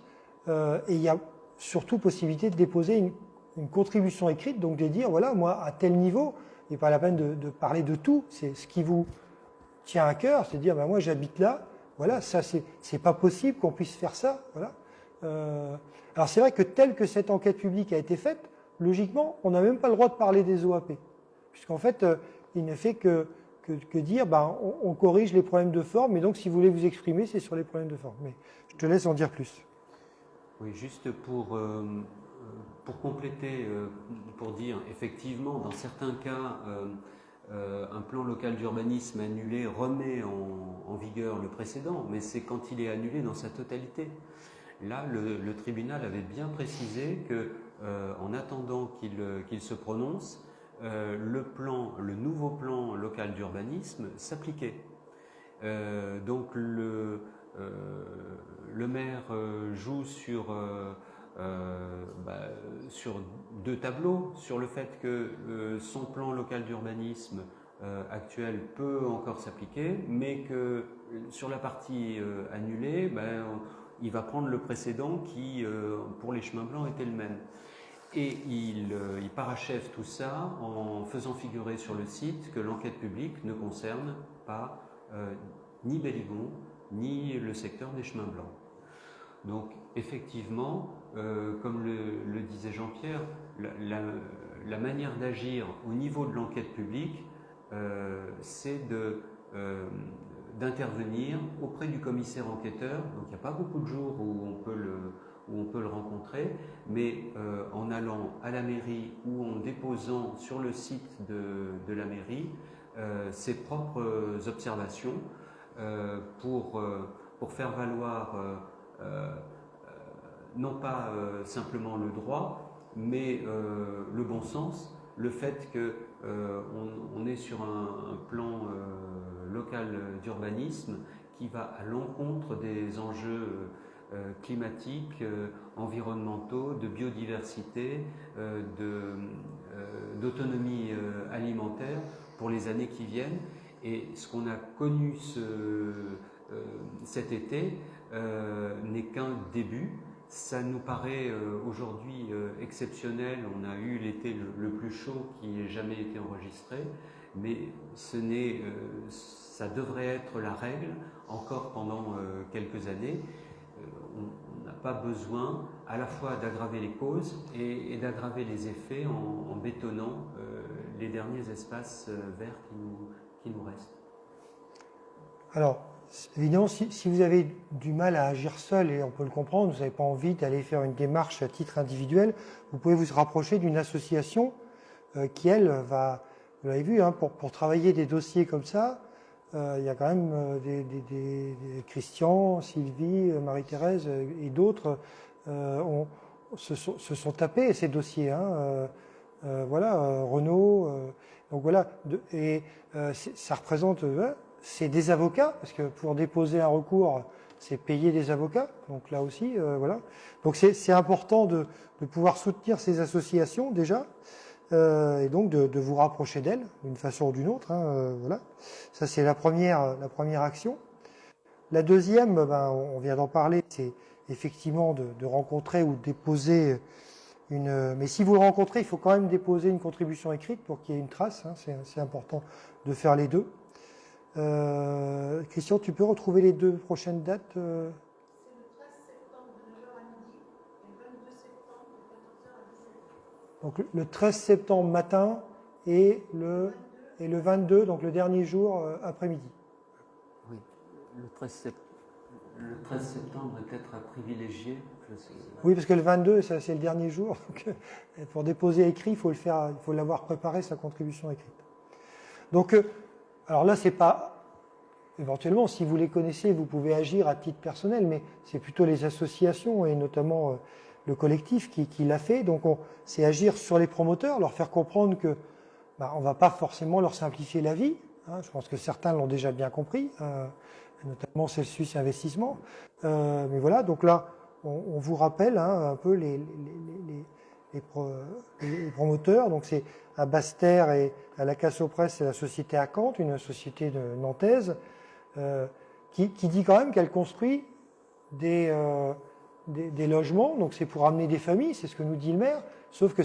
Speaker 2: Et il y a surtout possibilité de déposer une contribution écrite, donc de dire, voilà, moi, à tel niveau, il n'est pas la peine de parler de tout, c'est ce qui vous tient à cœur, c'est de dire, moi j'habite là, voilà, ça c'est pas possible qu'on puisse faire ça, voilà. Alors c'est vrai que telle que cette enquête publique a été faite, logiquement, on n'a même pas le droit de parler des OAP, puisqu'en fait, il ne fait que dire, on corrige les problèmes de forme, et donc si vous voulez vous exprimer, c'est sur les problèmes de forme. Mais je te laisse en dire plus.
Speaker 3: Oui, juste pour compléter, pour dire, effectivement, dans certains cas, un plan local d'urbanisme annulé remet en vigueur le précédent, mais c'est quand il est annulé dans sa totalité. Là, le tribunal avait bien précisé que, en attendant qu'il se prononce, le nouveau plan local d'urbanisme s'appliquait. Donc le maire joue sur deux tableaux, sur le fait que son plan local d'urbanisme actuel peut encore s'appliquer, mais que sur la partie annulée, il va prendre le précédent qui, pour les chemins blancs, était le même. Et il parachève tout ça en faisant figurer sur le site que l'enquête publique ne concerne pas ni Belligon, ni le secteur des chemins blancs. Donc effectivement, comme le disait Jean-Pierre, la manière d'agir au niveau de l'enquête publique, c'est d'intervenir auprès du commissaire enquêteur. Donc il n'y a pas beaucoup de jours où on peut le rencontrer, mais en allant à la mairie ou en déposant sur le site de la mairie ses propres observations pour faire valoir non pas simplement le droit, mais le bon sens, le fait qu'on est sur un plan local d'urbanisme qui va à l'encontre des enjeux climatiques, environnementaux, de biodiversité, d'autonomie alimentaire pour les années qui viennent. Et ce qu'on a connu cet été n'est qu'un début. Ça nous paraît aujourd'hui exceptionnel. On a eu l'été le plus chaud qui ait jamais été enregistré, mais ça devrait être la règle encore pendant quelques années. On n'a pas besoin à la fois d'aggraver les causes et d'aggraver les effets en bétonnant les derniers espaces verts qui nous restent.
Speaker 2: Alors, évidemment, si vous avez du mal à agir seul, et on peut le comprendre, vous n'avez pas envie d'aller faire une démarche à titre individuel, vous pouvez vous rapprocher d'une association qui, elle, va, vous l'avez vu, hein, pour travailler des dossiers comme ça, il y a quand même des Christian, Sylvie, Marie-Thérèse et d'autres se sont tapés ces dossiers. Hein, voilà, Renaud. Donc voilà, ça représente, c'est des avocats, parce que pour déposer un recours, c'est payer des avocats. Donc là aussi, voilà. Donc c'est important de pouvoir soutenir ces associations déjà. Et donc de vous rapprocher d'elles d'une façon ou d'une autre. Hein, voilà. Ça c'est la première action. La deuxième, on vient d'en parler, c'est effectivement de rencontrer ou de déposer une. Mais si vous le rencontrez, il faut quand même déposer une contribution écrite pour qu'il y ait une trace. Hein, c'est important de faire les deux. Christian, tu peux retrouver les deux prochaines dates
Speaker 4: C'est le 13 septembre de 9h à midi et le 22 septembre de 14h à 17h.
Speaker 2: Donc le 13 septembre matin et le 22, donc le dernier jour après-midi.
Speaker 3: Oui, le 13 septembre est peut-être à privilégier.
Speaker 2: Oui, parce que le 22, c'est le dernier jour. Donc, pour déposer écrit, il faut l'avoir préparé, sa contribution écrite. Donc, alors là, c'est pas. Éventuellement, si vous les connaissez, vous pouvez agir à titre personnel, mais c'est plutôt les associations et notamment le collectif qui l'a fait. Donc, c'est agir sur les promoteurs, leur faire comprendre que on ne va pas forcément leur simplifier la vie. Hein, je pense que certains l'ont déjà bien compris, notamment Celsius Investissement. Mais voilà, donc là, on vous rappelle un peu les promoteurs. Donc c'est à Basse-Terre et à la Casse-aux-Presse, c'est la société Acante, une société nantaise, qui dit quand même qu'elle construit des logements. Donc c'est pour amener des familles, c'est ce que nous dit le maire. Sauf que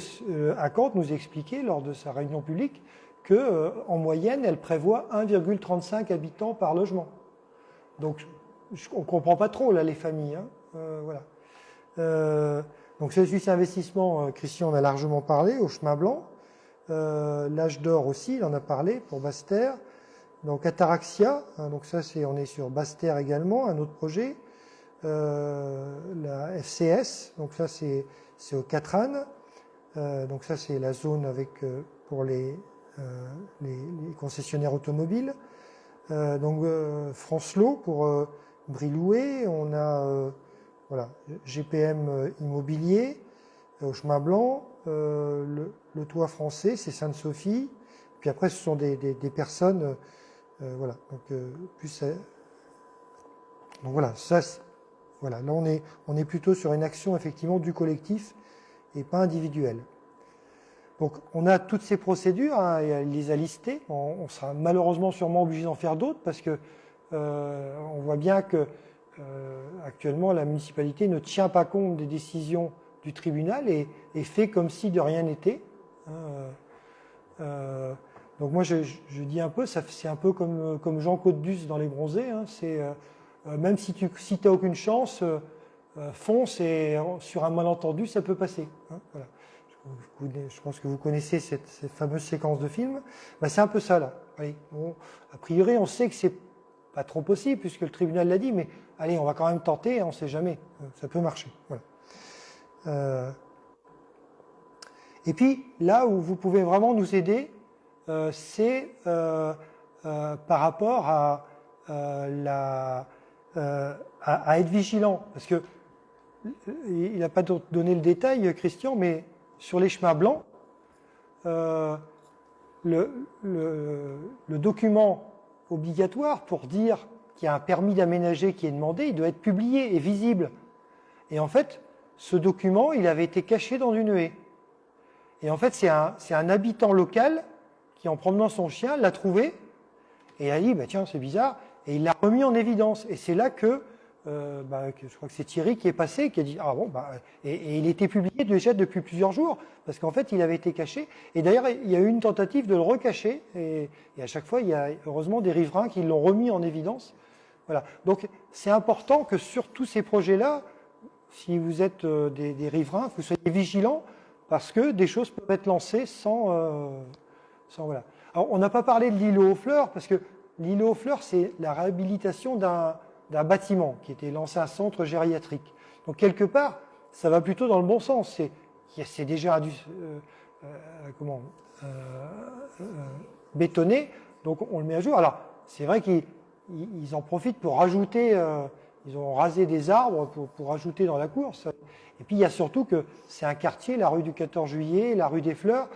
Speaker 2: Acante nous expliquait lors de sa réunion publique que en moyenne, elle prévoit 1,35 habitants par logement. Donc on ne comprend pas trop là les familles. Hein, voilà. Donc Celsius Investissement, Christian en a largement parlé, au Chemin Blanc. L'Âge d'Or aussi, il en a parlé pour Basse-Terre. Donc Ataraxia, hein, donc ça on est sur Basse-Terre également, un autre projet. La FCS, donc ça c'est au Catran. Donc ça c'est la zone avec pour les concessionnaires automobiles. Donc Francelot pour Brilouet, on a voilà, GPM Immobilier au Chemin Blanc, le Toit Français, c'est Sainte-Sophie. Puis après, ce sont des personnes, voilà. Donc plus, donc voilà, ça, voilà. Là, on est plutôt sur une action effectivement du collectif et pas individuelle. Donc, on a toutes ces procédures, hein, et elle les a listées. On sera malheureusement sûrement obligé d'en faire d'autres parce que on voit bien que actuellement la municipalité ne tient pas compte des décisions du tribunal et fait comme si de rien n'était. Donc moi je dis un peu, c'est un peu comme Jean Cottbus dans Les Bronzés, hein, c'est même si tu n'as aucune chance, fonce et sur un malentendu ça peut passer. Hein, voilà. Je pense que vous connaissez cette fameuse séquence de film. Ben, c'est un peu ça là. Allez, bon, a priori on sait que c'est pas trop possible puisque le tribunal l'a dit, mais allez on va quand même tenter, on ne sait jamais, ça peut marcher. Voilà. Et puis là où vous pouvez vraiment nous aider, c'est par rapport à être vigilant. Parce que il n'a pas donné le détail, Christian, mais sur les chemins blancs, le document obligatoire pour dire qu'il y a un permis d'aménager qui est demandé, il doit être publié et visible. Et en fait, ce document, il avait été caché dans une haie. Et en fait, c'est un habitant local qui, en promenant son chien, l'a trouvé et a dit bah, « tiens, c'est bizarre ». Et il l'a remis en évidence. Et c'est là que je crois que c'est Thierry qui est passé, qui a dit « ah bon, bah, et il était publié déjà depuis plusieurs jours, parce qu'en fait, il avait été caché. Et d'ailleurs, il y a eu une tentative de le recacher, et à chaque fois, il y a heureusement des riverains qui l'ont remis en évidence. Voilà. Donc, c'est important que sur tous ces projets-là, si vous êtes des riverains, vous soyez vigilants, parce que des choses peuvent être lancées sans voilà. Alors, on n'a pas parlé de l'îlot aux fleurs, parce que l'îlot aux fleurs, c'est la réhabilitation d'un bâtiment qui était lancé un centre gériatrique. Donc, quelque part, ça va plutôt dans le bon sens. C'est déjà bétonné, donc on le met à jour. Alors, c'est vrai qu'ils en profitent pour rajouter, ils ont rasé des arbres pour rajouter dans la cour. Et puis, il y a surtout que c'est un quartier, la rue du 14 juillet, la rue des Fleurs,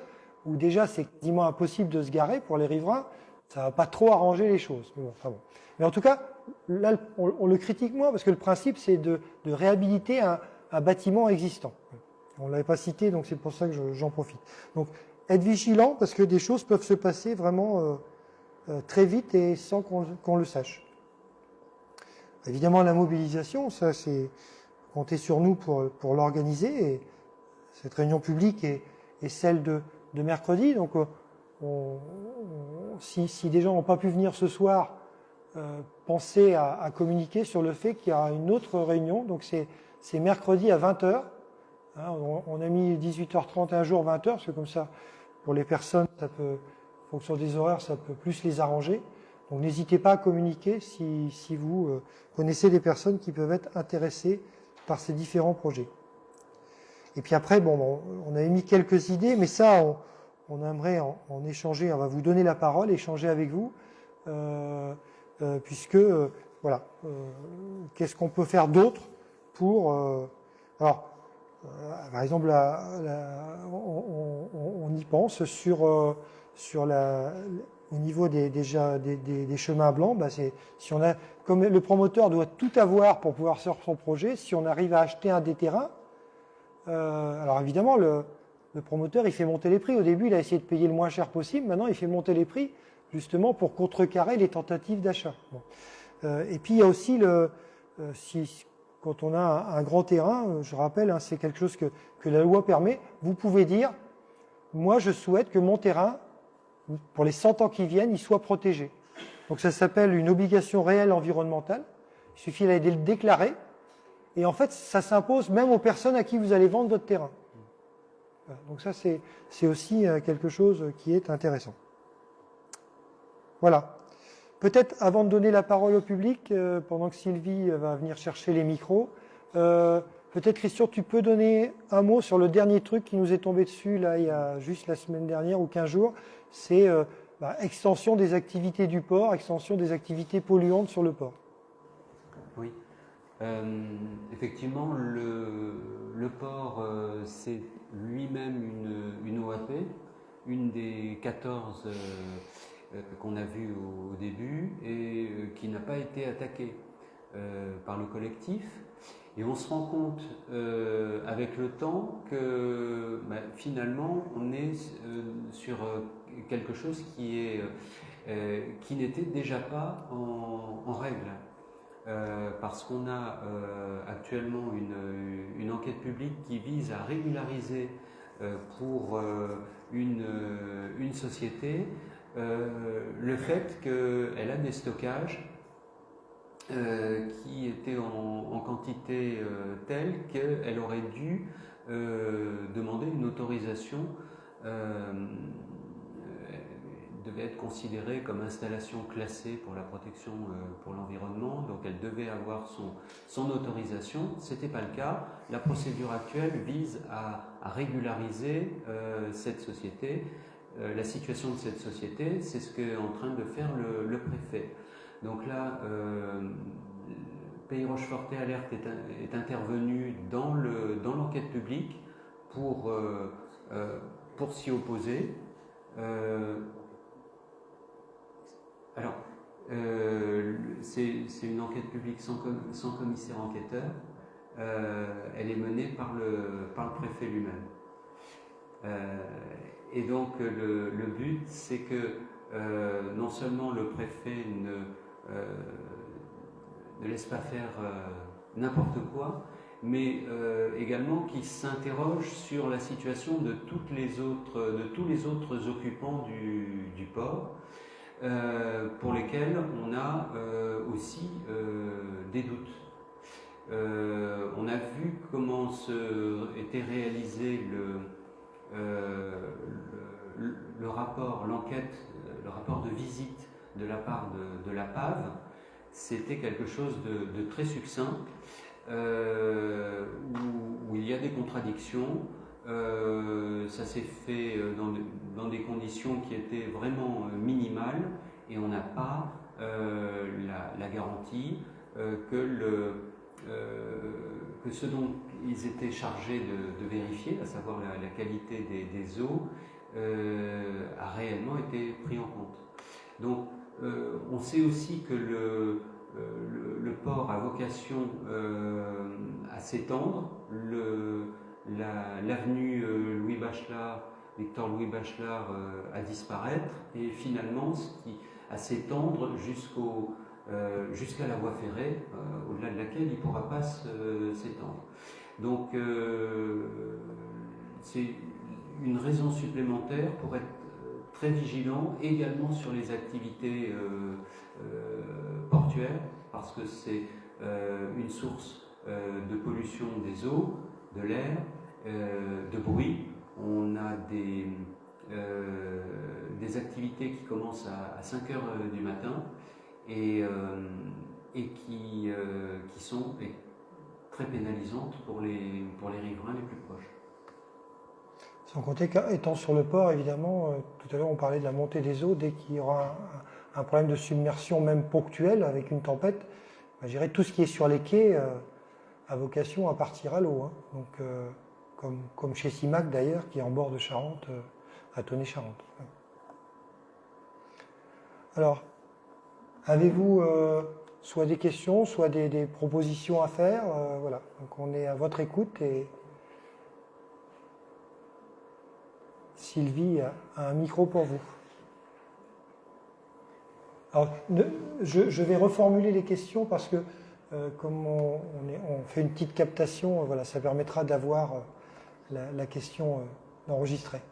Speaker 2: où déjà c'est quasiment impossible de se garer pour les riverains. Ça ne va pas trop arranger les choses. Mais, bon, enfin bon. Mais en tout cas, là, on le critique moins parce que le principe, c'est de réhabiliter un bâtiment existant. On ne l'avait pas cité, donc c'est pour ça que j'en profite. Donc, être vigilant parce que des choses peuvent se passer vraiment très vite et sans qu'on le sache. Évidemment, la mobilisation, ça, c'est compter sur nous pour l'organiser. Et cette réunion publique est celle de mercredi. Donc, si des gens n'ont pas pu venir ce soir, pensez à communiquer sur le fait qu'il y aura une autre réunion. Donc, c'est mercredi à 20h. Hein, on a mis 18h30 un jour, 20h, parce que comme ça, pour les personnes, ça peut, en fonction des horaires, ça peut plus les arranger. Donc, n'hésitez pas à communiquer si vous connaissez des personnes qui peuvent être intéressées par ces différents projets. Et puis après, on avait mis quelques idées, mais ça, on aimerait en échanger. On va vous donner la parole, échanger avec vous, puisque, voilà, qu'est-ce qu'on peut faire d'autre pour... alors, par exemple, on y pense sur au niveau des chemins blancs, si on a, comme le promoteur doit tout avoir pour pouvoir faire son projet, si on arrive à acheter des terrains, alors évidemment le promoteur il fait monter les prix. Au début il a essayé de payer le moins cher possible, maintenant il fait monter les prix justement pour contrecarrer les tentatives d'achat. Bon. Et puis il y a aussi quand on a un grand terrain, je rappelle, hein, c'est quelque chose que la loi permet, vous pouvez dire, moi je souhaite que mon terrain, pour les 100 ans qui viennent, il soit protégé. Donc ça s'appelle une obligation réelle environnementale, il suffit d'aller le déclarer, et en fait ça s'impose même aux personnes à qui vous allez vendre votre terrain. Donc ça c'est aussi quelque chose qui est intéressant. Voilà. Peut-être avant de donner la parole au public, pendant que Sylvie va venir chercher les micros, peut-être Christian, tu peux donner un mot sur le dernier truc qui nous est tombé dessus là il y a juste la semaine dernière ou 15 jours, c'est extension des activités du port, extension des activités polluantes sur le port.
Speaker 3: Oui, effectivement, le port, c'est lui-même une OAP, une des 14 qu'on a vu au début et qui n'a pas été attaquée par le collectif. Et on se rend compte avec le temps que finalement on est sur quelque chose qui n'était déjà pas en règle. parce qu'on a actuellement une enquête publique qui vise à régulariser pour une société le fait qu'elle a des stockages qui étaient en quantité telle qu'elle aurait dû demander une autorisation, devait être considérée comme installation classée pour la protection pour l'environnement, donc elle devait avoir son autorisation. Ce n'était pas le cas. La procédure actuelle vise à régulariser cette société. La situation de cette société, c'est ce qu'est en train de faire le préfet. Donc là, Pays Rochefort Alerte est intervenu dans l'enquête publique pour s'y opposer. Alors, c'est une enquête publique sans commissaire enquêteur. Elle est menée par le préfet lui-même. Et donc, le but, c'est que non seulement le préfet ne laisse pas faire n'importe quoi, mais également qu'il s'interroge sur la situation de tous les autres occupants du port, pour lesquels on a aussi des doutes. On a vu comment était réalisé le rapport, l'enquête, le rapport de visite de la part de la PAV. C'était quelque chose de très succinct, où il y a des contradictions. Ça s'est fait dans des conditions qui étaient vraiment minimales, et on n'a pas la garantie que ce dont ils étaient chargés de vérifier, à savoir la qualité des eaux, a réellement été pris en compte. Donc on sait aussi que le port a vocation à s'étendre. L'avenue Victor Louis Bachelard à disparaître, et finalement à s'étendre jusqu'à la voie ferrée, au-delà de laquelle il ne pourra pas s'étendre. Donc c'est une raison supplémentaire pour être très vigilant également sur les activités portuaires, parce que c'est une source de pollution des eaux, de l'air, de bruit. On a des activités qui commencent à 5 heures du matin et qui sont très pénalisantes pour les riverains les plus proches.
Speaker 2: Sans compter qu'étant sur le port, évidemment, tout à l'heure on parlait de la montée des eaux, dès qu'il y aura un problème de submersion même ponctuel avec une tempête, je dirais tout ce qui est sur les quais a vocation à partir à l'eau. Hein. Donc, comme chez CIMAC d'ailleurs, qui est en bord de Charente, à Tonnet-Charente. Alors, avez-vous soit des questions, soit des propositions à faire voilà. Donc on est à votre écoute, et Sylvie a un micro pour vous. Alors, je vais reformuler les questions parce que comme on fait une petite captation, voilà, ça permettra d'avoir la question enregistrée.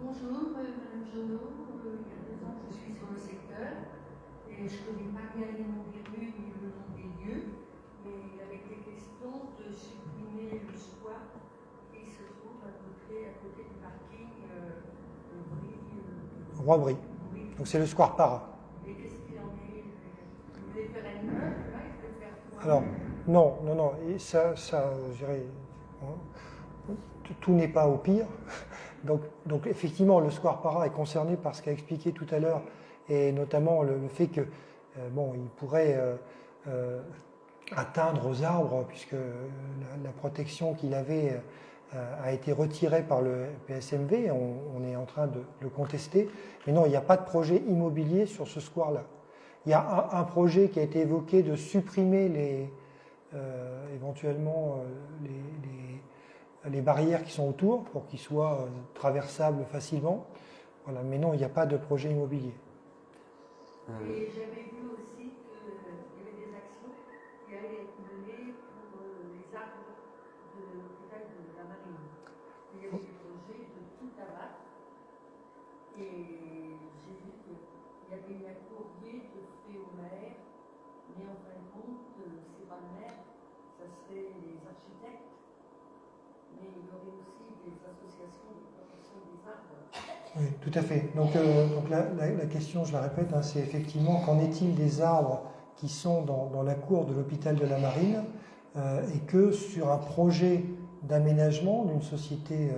Speaker 5: Bonjour, Madame Jonot. Il y a 2 ans que je suis sur le secteur et je ne connais pas bien les noms des rues ni le nom des lieux, mais avec des questions de supprimer le square qui se trouve à côté du parking
Speaker 2: Roi-Brie. Donc c'est le square Para.
Speaker 5: Et qu'est-ce qu'il en est? Vous voulez faire un immeuble là? Il faut faire quoi?
Speaker 2: Alors, non. Et ça je dirais, tout n'est pas au pire. Donc effectivement, le square Para est concerné par ce qu'a expliqué tout à l'heure, et notamment le fait que il pourrait atteindre aux arbres, puisque la protection qu'il avait a été retirée par le PSMV. On est en train de le contester. Mais non, il n'y a pas de projet immobilier sur ce square-là. Il y a un projet qui a été évoqué de supprimer éventuellement les barrières qui sont autour pour qu'ils soient traversables facilement. Voilà. Mais non, il n'y a pas de projet immobilier.
Speaker 5: Et j'avais vu aussi qu'il y avait arbres de l'hôpital de la Marine. Il y avait des projets de tout abattre. Et j'ai vu qu'il y avait eu un courrier de fait au maire, mais en fin de compte, c'est pas le maire, ça serait les architectes. Mais il y aurait aussi des associations de protection des arbres.
Speaker 2: Oui, tout à fait. Donc la question, je la répète, hein, c'est effectivement qu'en est-il des arbres qui sont dans la cour de l'hôpital de la Marine et que sur un projet d'aménagement d'une société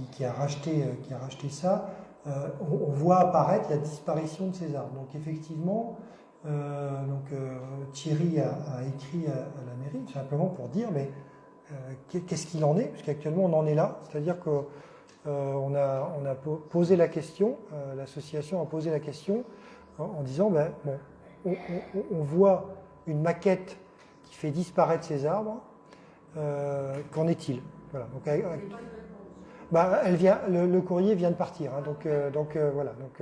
Speaker 2: qui a racheté ça, on voit apparaître la disparition de ces arbres. Donc effectivement, Thierry a écrit à la mairie simplement pour dire mais qu'est-ce qu'il en est, parce qu'actuellement on en est là, c'est-à-dire que on a posé la question, l'association a posé la question en disant ben, bon, on voit une maquette qui fait disparaître ces arbres, qu'en est-il? Voilà. Donc, bah, le courrier vient de partir, hein, donc voilà. Donc,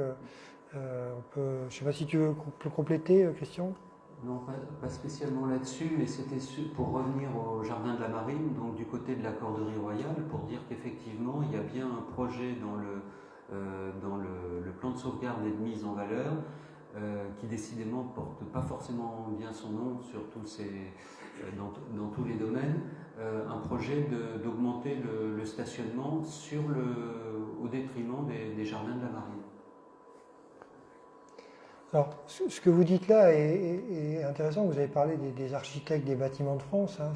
Speaker 2: on peut, je ne sais pas si tu veux compléter, Christian.
Speaker 3: Non, pas spécialement là-dessus, mais c'était pour revenir au jardin de la Marine, donc du côté de la Corderie Royale, pour dire qu'effectivement, il y a bien un projet dans le plan de sauvegarde et de mise en valeur qui décidément porte pas forcément bien son nom sur dans tous les domaines, un projet d'augmenter le stationnement au détriment des jardins de la Marine.
Speaker 2: Alors, ce que vous dites là est intéressant. Vous avez parlé des architectes des bâtiments de France, hein,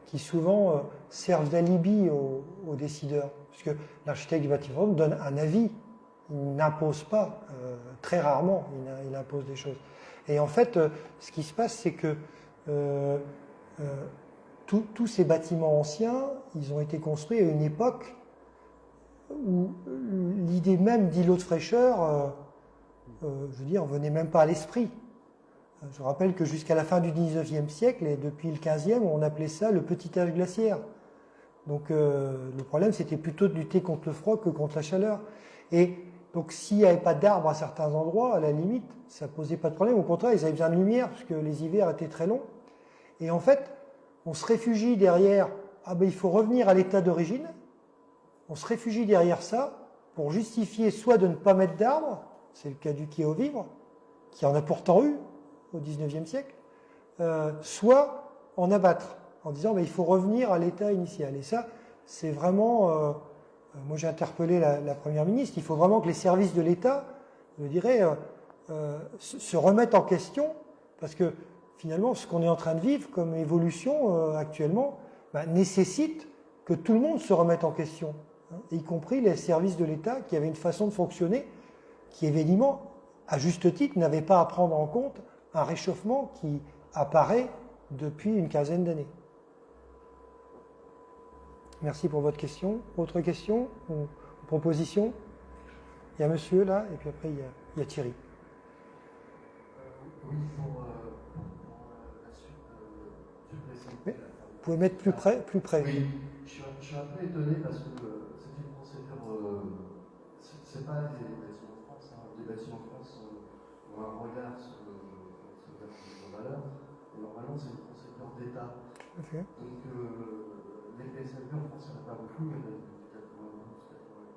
Speaker 2: qui souvent servent d'alibi aux décideurs. Parce que l'architecte du bâtiment donne un avis, il n'impose pas, très rarement, il impose des choses. Et en fait, ce qui se passe, c'est que tous ces bâtiments anciens, ils ont été construits à une époque où l'idée même d'îlot de fraîcheur, je veux dire, venait même pas à l'esprit. Je rappelle que jusqu'à la fin du 19e siècle, et depuis le 15e, on appelait ça le petit âge glaciaire. Donc le problème, c'était plutôt de lutter contre le froid que contre la chaleur. Et donc s'il n'y avait pas d'arbres à certains endroits, à la limite, ça posait pas de problème. Au contraire, ils avaient besoin de lumière, parce que les hivers étaient très longs. Et en fait, on se réfugie derrière, ah ben il faut revenir à l'état d'origine. On se réfugie derrière ça pour justifier soit de ne pas mettre d'arbres, c'est le cas du quai aux vivres, qui en a pourtant eu au XIXe siècle, soit en abattre, en disant mais il faut revenir à l'état initial. Et ça, c'est vraiment, moi j'ai interpellé la Première ministre, il faut vraiment que les services de l'État, je dirais, se remettent en question, parce que finalement, ce qu'on est en train de vivre comme évolution actuellement, nécessite que tout le monde se remette en question, hein, y compris les services de l'État qui avaient une façon de fonctionner qui évidemment, à juste titre, n'avait pas à prendre en compte un réchauffement qui apparaît depuis une quinzaine d'années. Merci pour votre question. Autre question ou proposition? Il y a monsieur là, et puis après il y a Thierry.
Speaker 6: Oui, pour la suite du précédent.
Speaker 2: Oui. Vous pouvez mettre plus près.
Speaker 6: Oui, je suis un peu étonné parce que c'est une procédure, c'est pas des bâtiments de France, hein. Les bâtiments de France ont un regard sur la procédure de valeur, et normalement c'est une procédure d'État.
Speaker 2: Okay.
Speaker 6: Donc les PSLV en France, il n'y en a pas beaucoup, il y en a depuis 92,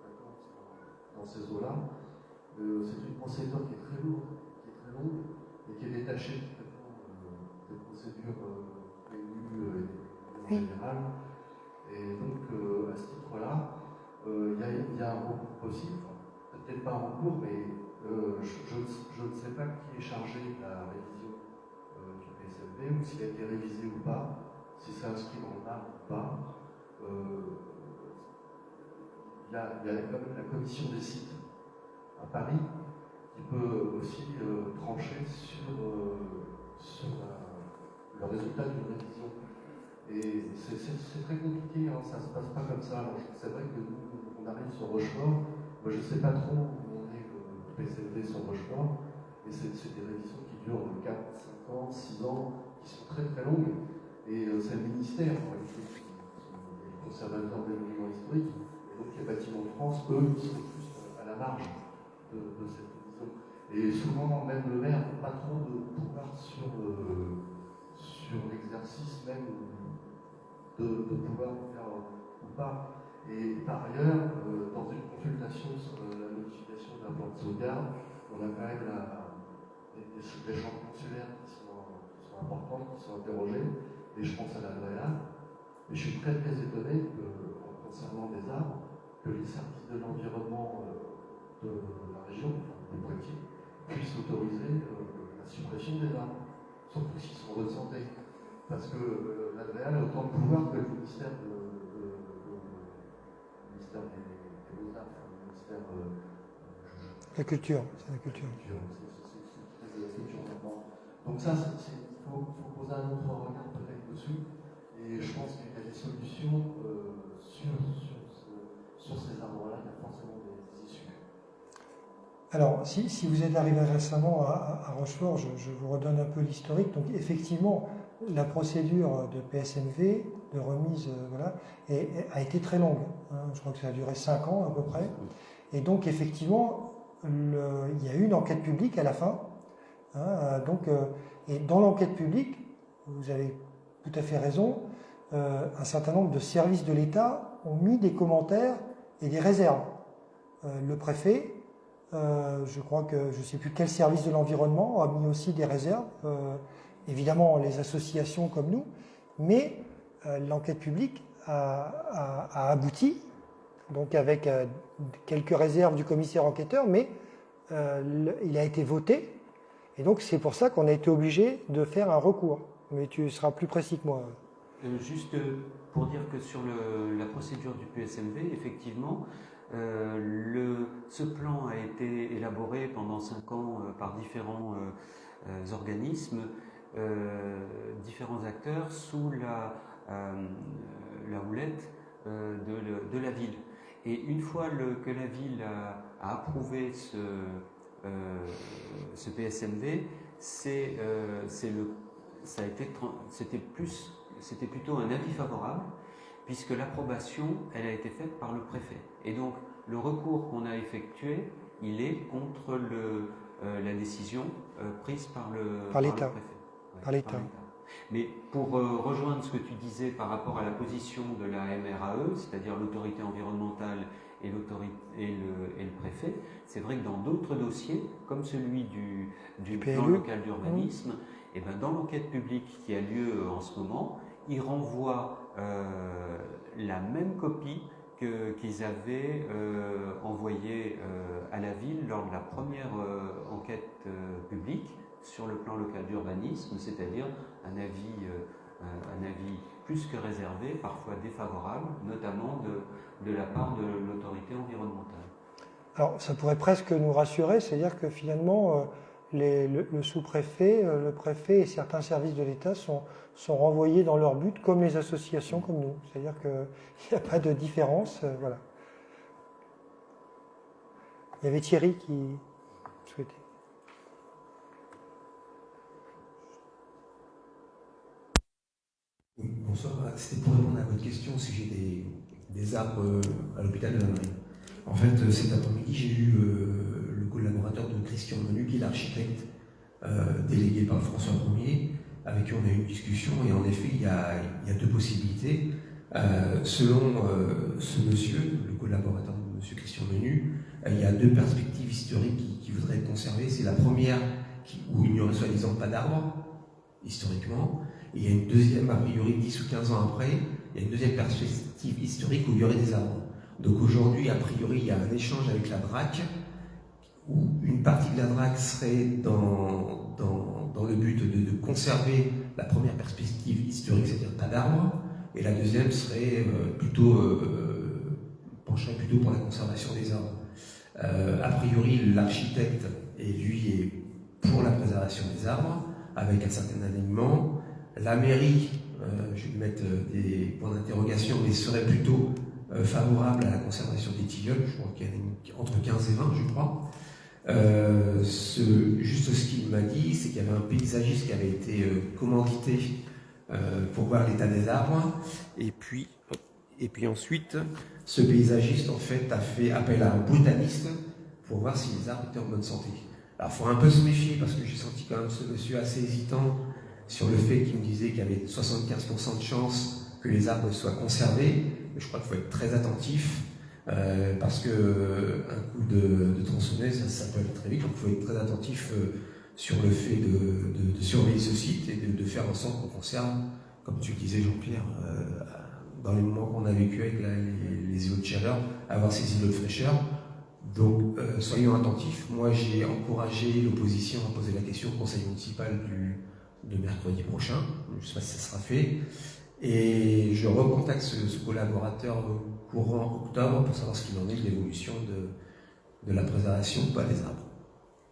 Speaker 6: 94, dans ces eaux-là. C'est une procédure qui est très lourde, qui est très longue, et qui est détachée des procédures prévues en général. Et donc, à ce titre-là, il y a un recours possible, peut-être pas un recours, mais je ne sais pas qui est chargé de la révision du PSLV, ou s'il a été révisé ou pas, si c'est inscrit dans le marbre ou pas. Il y a quand même la commission des sites à Paris qui peut aussi trancher sur le résultat d'une révision. Et c'est très compliqué, hein, ça ne se passe pas comme ça. Alors c'est vrai que nous, on arrive sur Rochefort, moi je ne sais pas trop où on est le PCLV sur Rochefort, mais c'est des révisions qui durent 4, 5 ans, 6 ans, qui sont très très longues. Et c'est le ministère, en réalité, qui est le conservateur des monuments historiques. Et donc les bâtiments de France, eux, ils sont plus à la marge de cette révision. Et souvent, même le maire n'a pas trop de pouvoir sur l'exercice même de pouvoir le faire ou pas. Et par ailleurs, dans une consultation sur la modification d'un plan de sauvegarde, on a quand même des champs consulaires qui sont importants, qui sont interrogés, et je pense à la Noëlla. Et je suis très étonné concernant des arbres, que les services de l'environnement de la région, de Poitiers, puissent autoriser la suppression des arbres, surtout s'ils sont en bonne santé. Parce que l'ADREAL a autant de pouvoir que le ministère des Beaux-Arts, le ministère
Speaker 2: La culture, c'est la culture.
Speaker 6: C'est la culture maintenant. Donc ça, il faut poser un autre regard peut-être dessus. Et je pense qu'il y a des solutions sur ces arbres-là, il y a forcément des issues.
Speaker 2: Alors, si vous êtes arrivé récemment à Rochefort, je vous redonne un peu l'historique. Donc, effectivement, la procédure de PSMV, de remise, a été très longue. Je crois que ça a duré 5 ans à peu près. Et donc, effectivement, il y a eu une enquête publique à la fin. Et dans l'enquête publique, vous avez tout à fait raison, un certain nombre de services de l'État ont mis des commentaires et des réserves. Le préfet, je crois que je ne sais plus quel service de l'environnement a mis aussi des réserves, évidemment les associations comme nous, mais l'enquête publique a abouti, donc avec quelques réserves du commissaire enquêteur, mais il a été voté, et donc c'est pour ça qu'on a été obligé de faire un recours. Mais tu seras plus précis que moi.
Speaker 3: Juste pour dire que sur la procédure du PSMV, effectivement, ce plan a été élaboré pendant 5 ans par différents organismes, différents acteurs sous la houlette de la ville. Et une fois que la ville a approuvé ce PSMV, c'était plutôt un avis favorable, puisque l'approbation, elle a été faite par le préfet. Et donc, le recours qu'on a effectué, il est contre la décision prise par le
Speaker 2: l'État.
Speaker 3: préfet. Ouais,
Speaker 2: par l'État.
Speaker 3: Mais pour rejoindre ce que tu disais par rapport à la position de la MRAE, c'est-à-dire l'autorité environnementale et le préfet, c'est vrai que dans d'autres dossiers, comme celui du plan local d'urbanisme, et ben dans l'enquête publique qui a lieu en ce moment, ils renvoient la même copie qu'ils avaient envoyée à la ville lors de la première enquête publique sur le plan local d'urbanisme, c'est-à-dire un avis plus que réservé, parfois défavorable, notamment de la part de l'autorité environnementale.
Speaker 2: Alors, ça pourrait presque nous rassurer, c'est-à-dire que finalement, le sous-préfet, le préfet et certains services de l'État sont renvoyés dans leur but, comme les associations, comme nous. C'est-à-dire qu'il n'y a pas de différence. Voilà. Il y avait Thierry qui souhaitait.
Speaker 1: Oui, bonsoir. C'était pour répondre à votre question si j'ai des arbres à l'hôpital de la Marine. En fait, cet après-midi, j'ai eu le collaborateur de Christian Menu, qui est l'architecte délégué par François Ier, avec qui on a eu une discussion. Et en effet, il y a 2 possibilités. Selon ce monsieur, le collaborateur de monsieur Christian Menu, il y a 2 perspectives historiques qui voudraient être conservées. C'est la première où il n'y aurait soi-disant pas d'arbres, historiquement. Et il y a une deuxième, a priori 10 ou 15 ans après, il y a une deuxième perspective historique où il y aurait des arbres. Donc aujourd'hui, a priori, il y a un échange avec la DRAC, où une partie de la DRAC serait dans le but de conserver la première perspective historique, c'est-à-dire pas d'arbres, et la deuxième serait pencherait plutôt pour la conservation des arbres. A priori, l'architecte, lui, est pour la préservation des arbres, avec un certain alignement. La mairie, je vais mettre des points d'interrogation, mais serait plutôt favorable à la conservation des tilleuls. Je crois qu'il y en a entre 15 et 20, je crois. Juste ce qu'il m'a dit, c'est qu'il y avait un paysagiste qui avait été commandité pour voir l'état des arbres. Et puis ensuite, ce paysagiste, en fait, a fait appel à un botaniste pour voir si les arbres étaient en bonne santé. Alors, il faut un peu se méfier, parce que j'ai senti quand même ce monsieur assez hésitant sur le fait qu'il me disait qu'il y avait 75% de chance que les arbres soient conservés. Je crois qu'il faut être très attentif parce que un coup de tronçonneuse, ça peut aller très vite. Donc il faut être très attentif sur le fait de surveiller ce site et de faire en sorte qu'on conserve, comme tu le disais Jean-Pierre, dans les moments qu'on a vécu avec les îlots de chaleur, avoir ces îlots de fraîcheur. Donc soyons attentifs. Moi j'ai encouragé l'opposition à poser la question au conseil municipal de mercredi prochain. Je ne sais pas si ça sera fait. Et je recontacte ce collaborateur courant octobre pour savoir ce qu'il en est de l'évolution de la préservation ou pas des arbres.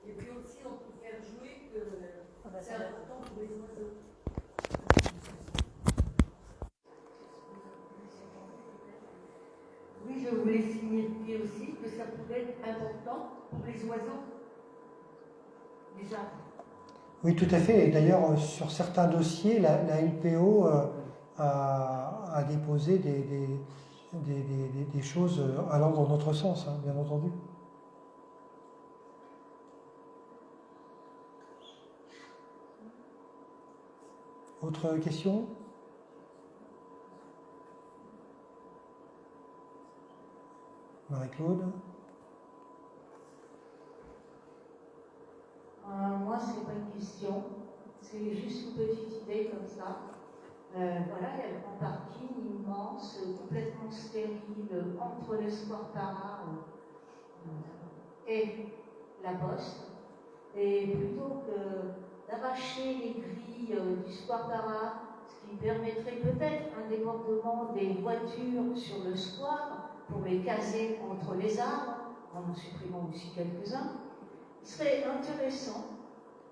Speaker 5: Et puis aussi, on peut faire jouer que c'est important pour les oiseaux. Oui, je voulais signifier aussi que ça pouvait être important pour les oiseaux. Les arbres.
Speaker 2: Oui, tout à fait. Et d'ailleurs, sur certains dossiers, la LPO a déposé des choses allant dans notre sens, hein, bien entendu. Autre question ? Marie-Claude ?
Speaker 7: Moi, c'est pas une question, c'est juste une petite idée comme ça. Voilà, il y a le grand parking immense, complètement stérile, entre le Square Para et la Poste. Et plutôt que d'arracher les grilles du Square Para, ce qui permettrait peut-être un débordement des voitures sur le square pour les caser entre les arbres, en supprimant aussi quelques-uns, il serait intéressant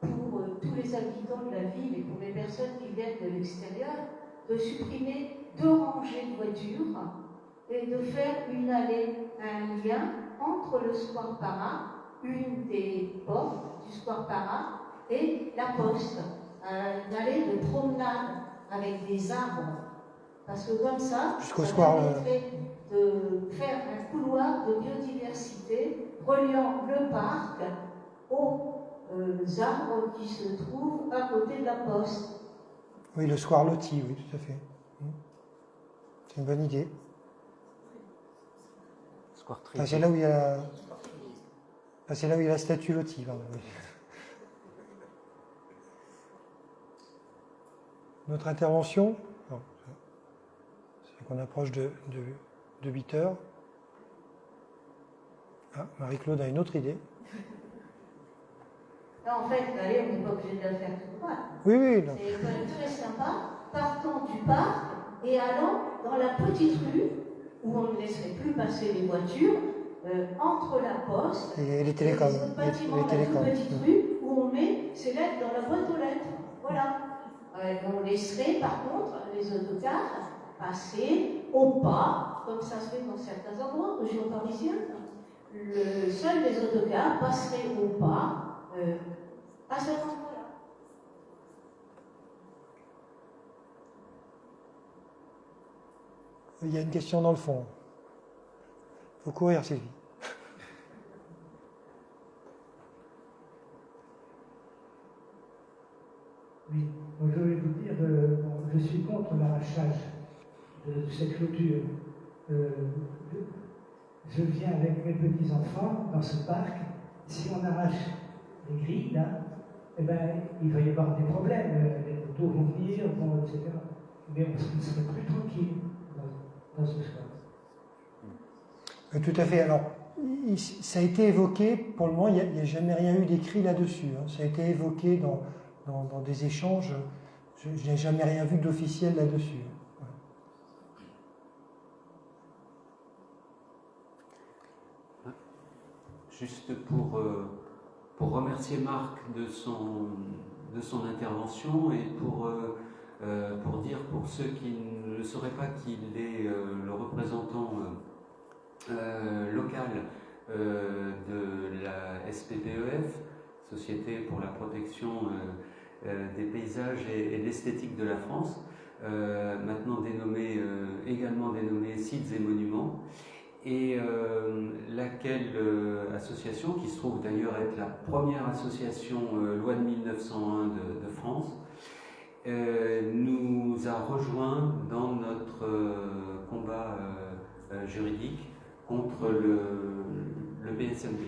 Speaker 7: pour tous les habitants de la ville et pour les personnes qui viennent de l'extérieur de supprimer 2 rangées de voitures et de faire une allée, un lien entre le Square Para, une des portes du Square Para et la Poste, une allée de promenade avec des arbres. Parce que comme ça,
Speaker 2: Jusqu'au
Speaker 7: ça
Speaker 2: square,
Speaker 7: permettrait de faire un couloir de biodiversité reliant le parc aux arbres qui se trouvent à côté de la Poste.
Speaker 2: Oui, le square Loti, oui, tout à fait. C'est une bonne idée. Enfin, c'est là où il y a c'est là où il y a la statue Loti. Pardon, oui. Notre intervention ? Non. C'est qu'on approche de 8 heures. Ah, Marie-Claude a une autre idée.
Speaker 7: Non, en fait, allez, on n'est pas obligé de la faire tout le parc.
Speaker 2: Oui, oui, non.
Speaker 7: C'est très sympa, partant du parc et allant dans la petite rue où on ne laisserait plus passer les voitures, entre la Poste
Speaker 2: Et les télécoms.
Speaker 7: les autres bâtiments,
Speaker 2: Les télécoms.
Speaker 7: la petite rue où on met ses lettres dans la boîte aux lettres. Voilà. On laisserait par contre les autocars passer au pas, comme ça se fait dans certains endroits, région parisienne. Seuls les autocars passeraient au pas à cet endroit-là.
Speaker 2: Il y a une question dans le fond. Il faut courir, Sylvie.
Speaker 8: Oui, donc je voulais vous dire, je suis contre l'arrachage de cette clôture. Je viens avec mes petits-enfants dans ce parc. Si on arrache les grilles, là, eh ben, il va y avoir des problèmes. Les motos vont venir, etc. Mais on serait plus tranquille dans ce square.
Speaker 2: Tout à fait. Alors, ça a été évoqué, pour le moment, il n'y a jamais rien eu d'écrit là-dessus. Hein. Ça a été évoqué dans des échanges. Je n'ai jamais rien vu d'officiel là-dessus. Ouais.
Speaker 3: Juste pour remercier Marc de son intervention et pour dire pour ceux qui ne le sauraient pas qu'il est le représentant local de la SPPEF, Société pour la protection des paysages et de l'esthétique de la France, maintenant également dénommée Sites et Monuments, et laquelle association, qui se trouve d'ailleurs être la première association loi de 1901 de France, nous a rejoint dans notre juridique contre le BSMD.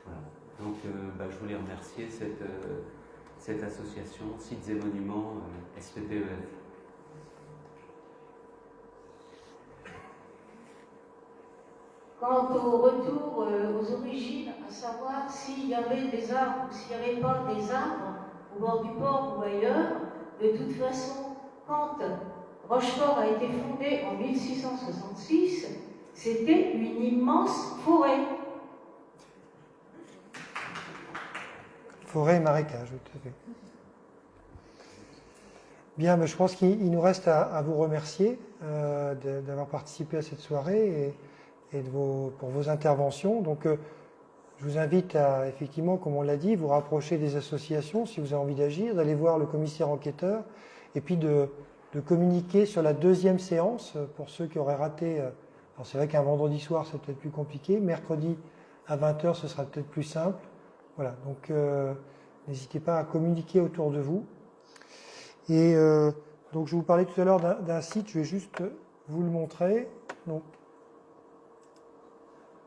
Speaker 3: Voilà. Donc je voulais remercier cette association Sites et Monuments SPPEF.
Speaker 7: Quant au retour aux origines, à savoir s'il y avait des arbres ou s'il n'y avait pas des arbres au bord du port ou ailleurs, de toute façon, quand Rochefort a été fondé en 1666, c'était une immense forêt.
Speaker 2: Forêt et marécage, tout à fait. Bien, mais je pense qu'il nous reste à vous remercier d'avoir participé à cette soirée et pour vos interventions. Donc, je vous invite à, effectivement, comme on l'a dit, vous rapprocher des associations si vous avez envie d'agir, d'aller voir le commissaire enquêteur et puis de communiquer sur la deuxième séance pour ceux qui auraient raté. Alors, c'est vrai qu'un vendredi soir, c'est peut-être plus compliqué. Mercredi à 20h, ce sera peut-être plus simple. Voilà, donc n'hésitez pas à communiquer autour de vous. Et donc, je vous parlais tout à l'heure d'un site, je vais juste vous le montrer. Donc,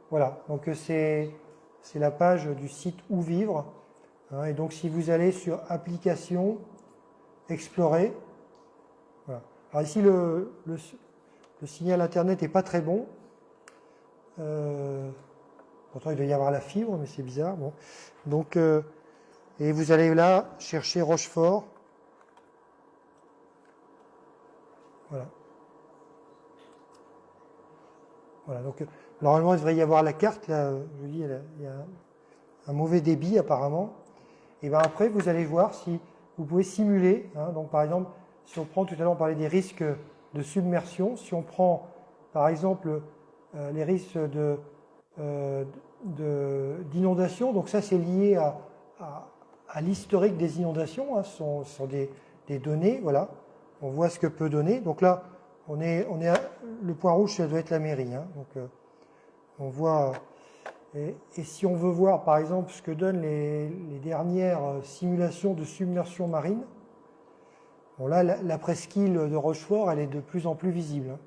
Speaker 2: voilà, donc c'est la page du site Où Vivre. Hein, et donc, si vous allez sur Applications, Explorer. Voilà. Alors ici, le signal Internet n'est pas très bon. Pourtant, il doit y avoir la fibre, mais c'est bizarre. Bon. Donc, et vous allez là chercher Rochefort. Voilà. Voilà, donc normalement il devrait y avoir la carte, là, je vous dis, il y a un mauvais débit apparemment. Et bien après, vous allez voir si vous pouvez simuler. Hein, donc par exemple, si on prend, tout à l'heure on parlait des risques de submersion, si on prend par exemple les risques d'inondation, donc ça c'est lié à l'historique des inondations, hein, ce sont des données, voilà, on voit ce que peut donner. Donc là, on est le point rouge, ça doit être la mairie. Hein, donc on voit. Et si on veut voir, par exemple, ce que donnent les dernières simulations de submersion marine, bon là, la presqu'île de Rochefort, elle est de plus en plus visible. Hein.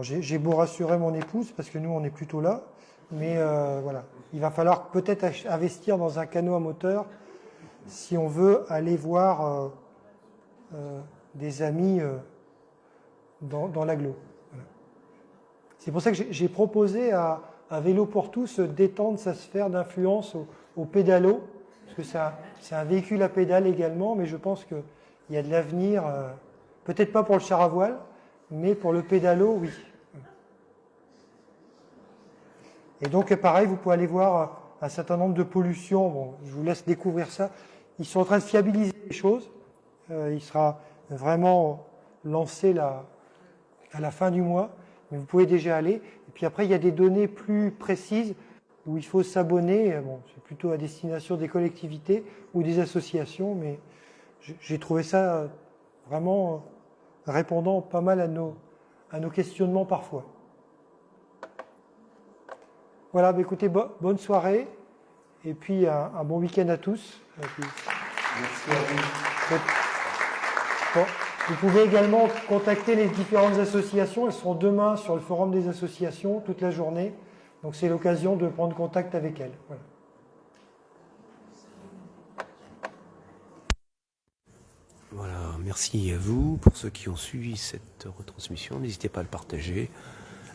Speaker 2: J'ai beau rassurer mon épouse, parce que nous, on est plutôt là, mais voilà. Il va falloir peut-être investir dans un canot à moteur si on veut aller voir des amis dans l'agglo. Voilà. C'est pour ça que j'ai proposé à Vélo pour tous d'étendre sa sphère d'influence au pédalo, parce que c'est un véhicule à pédale également, mais je pense qu'il y a de l'avenir, peut-être pas pour le char à voile, mais pour le pédalo, oui. Et donc, pareil, vous pouvez aller voir un certain nombre de pollutions. Bon, je vous laisse découvrir ça. Ils sont en train de fiabiliser les choses. Il sera vraiment lancé à la fin du mois, mais vous pouvez déjà aller. Et puis après, il y a des données plus précises où il faut s'abonner. Bon, c'est plutôt à destination des collectivités ou des associations, mais j'ai trouvé ça vraiment répondant pas mal à nos questionnements parfois. Voilà, bah écoutez, bonne soirée et puis un bon week-end à tous.
Speaker 3: Merci à vous.
Speaker 2: Bon, vous pouvez également contacter les différentes associations. Elles seront demain sur le forum des associations toute la journée. Donc c'est l'occasion de prendre contact avec elles. Voilà.
Speaker 1: Voilà, merci à vous pour ceux qui ont suivi cette retransmission. N'hésitez pas à le partager,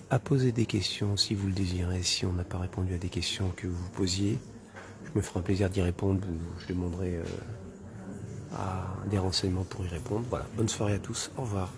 Speaker 1: à poser des questions si vous le désirez. Si on n'a pas répondu à des questions que vous posiez, je me ferai un plaisir d'y répondre. Je demanderai à des renseignements pour y répondre. Voilà, bonne soirée à tous. Au revoir.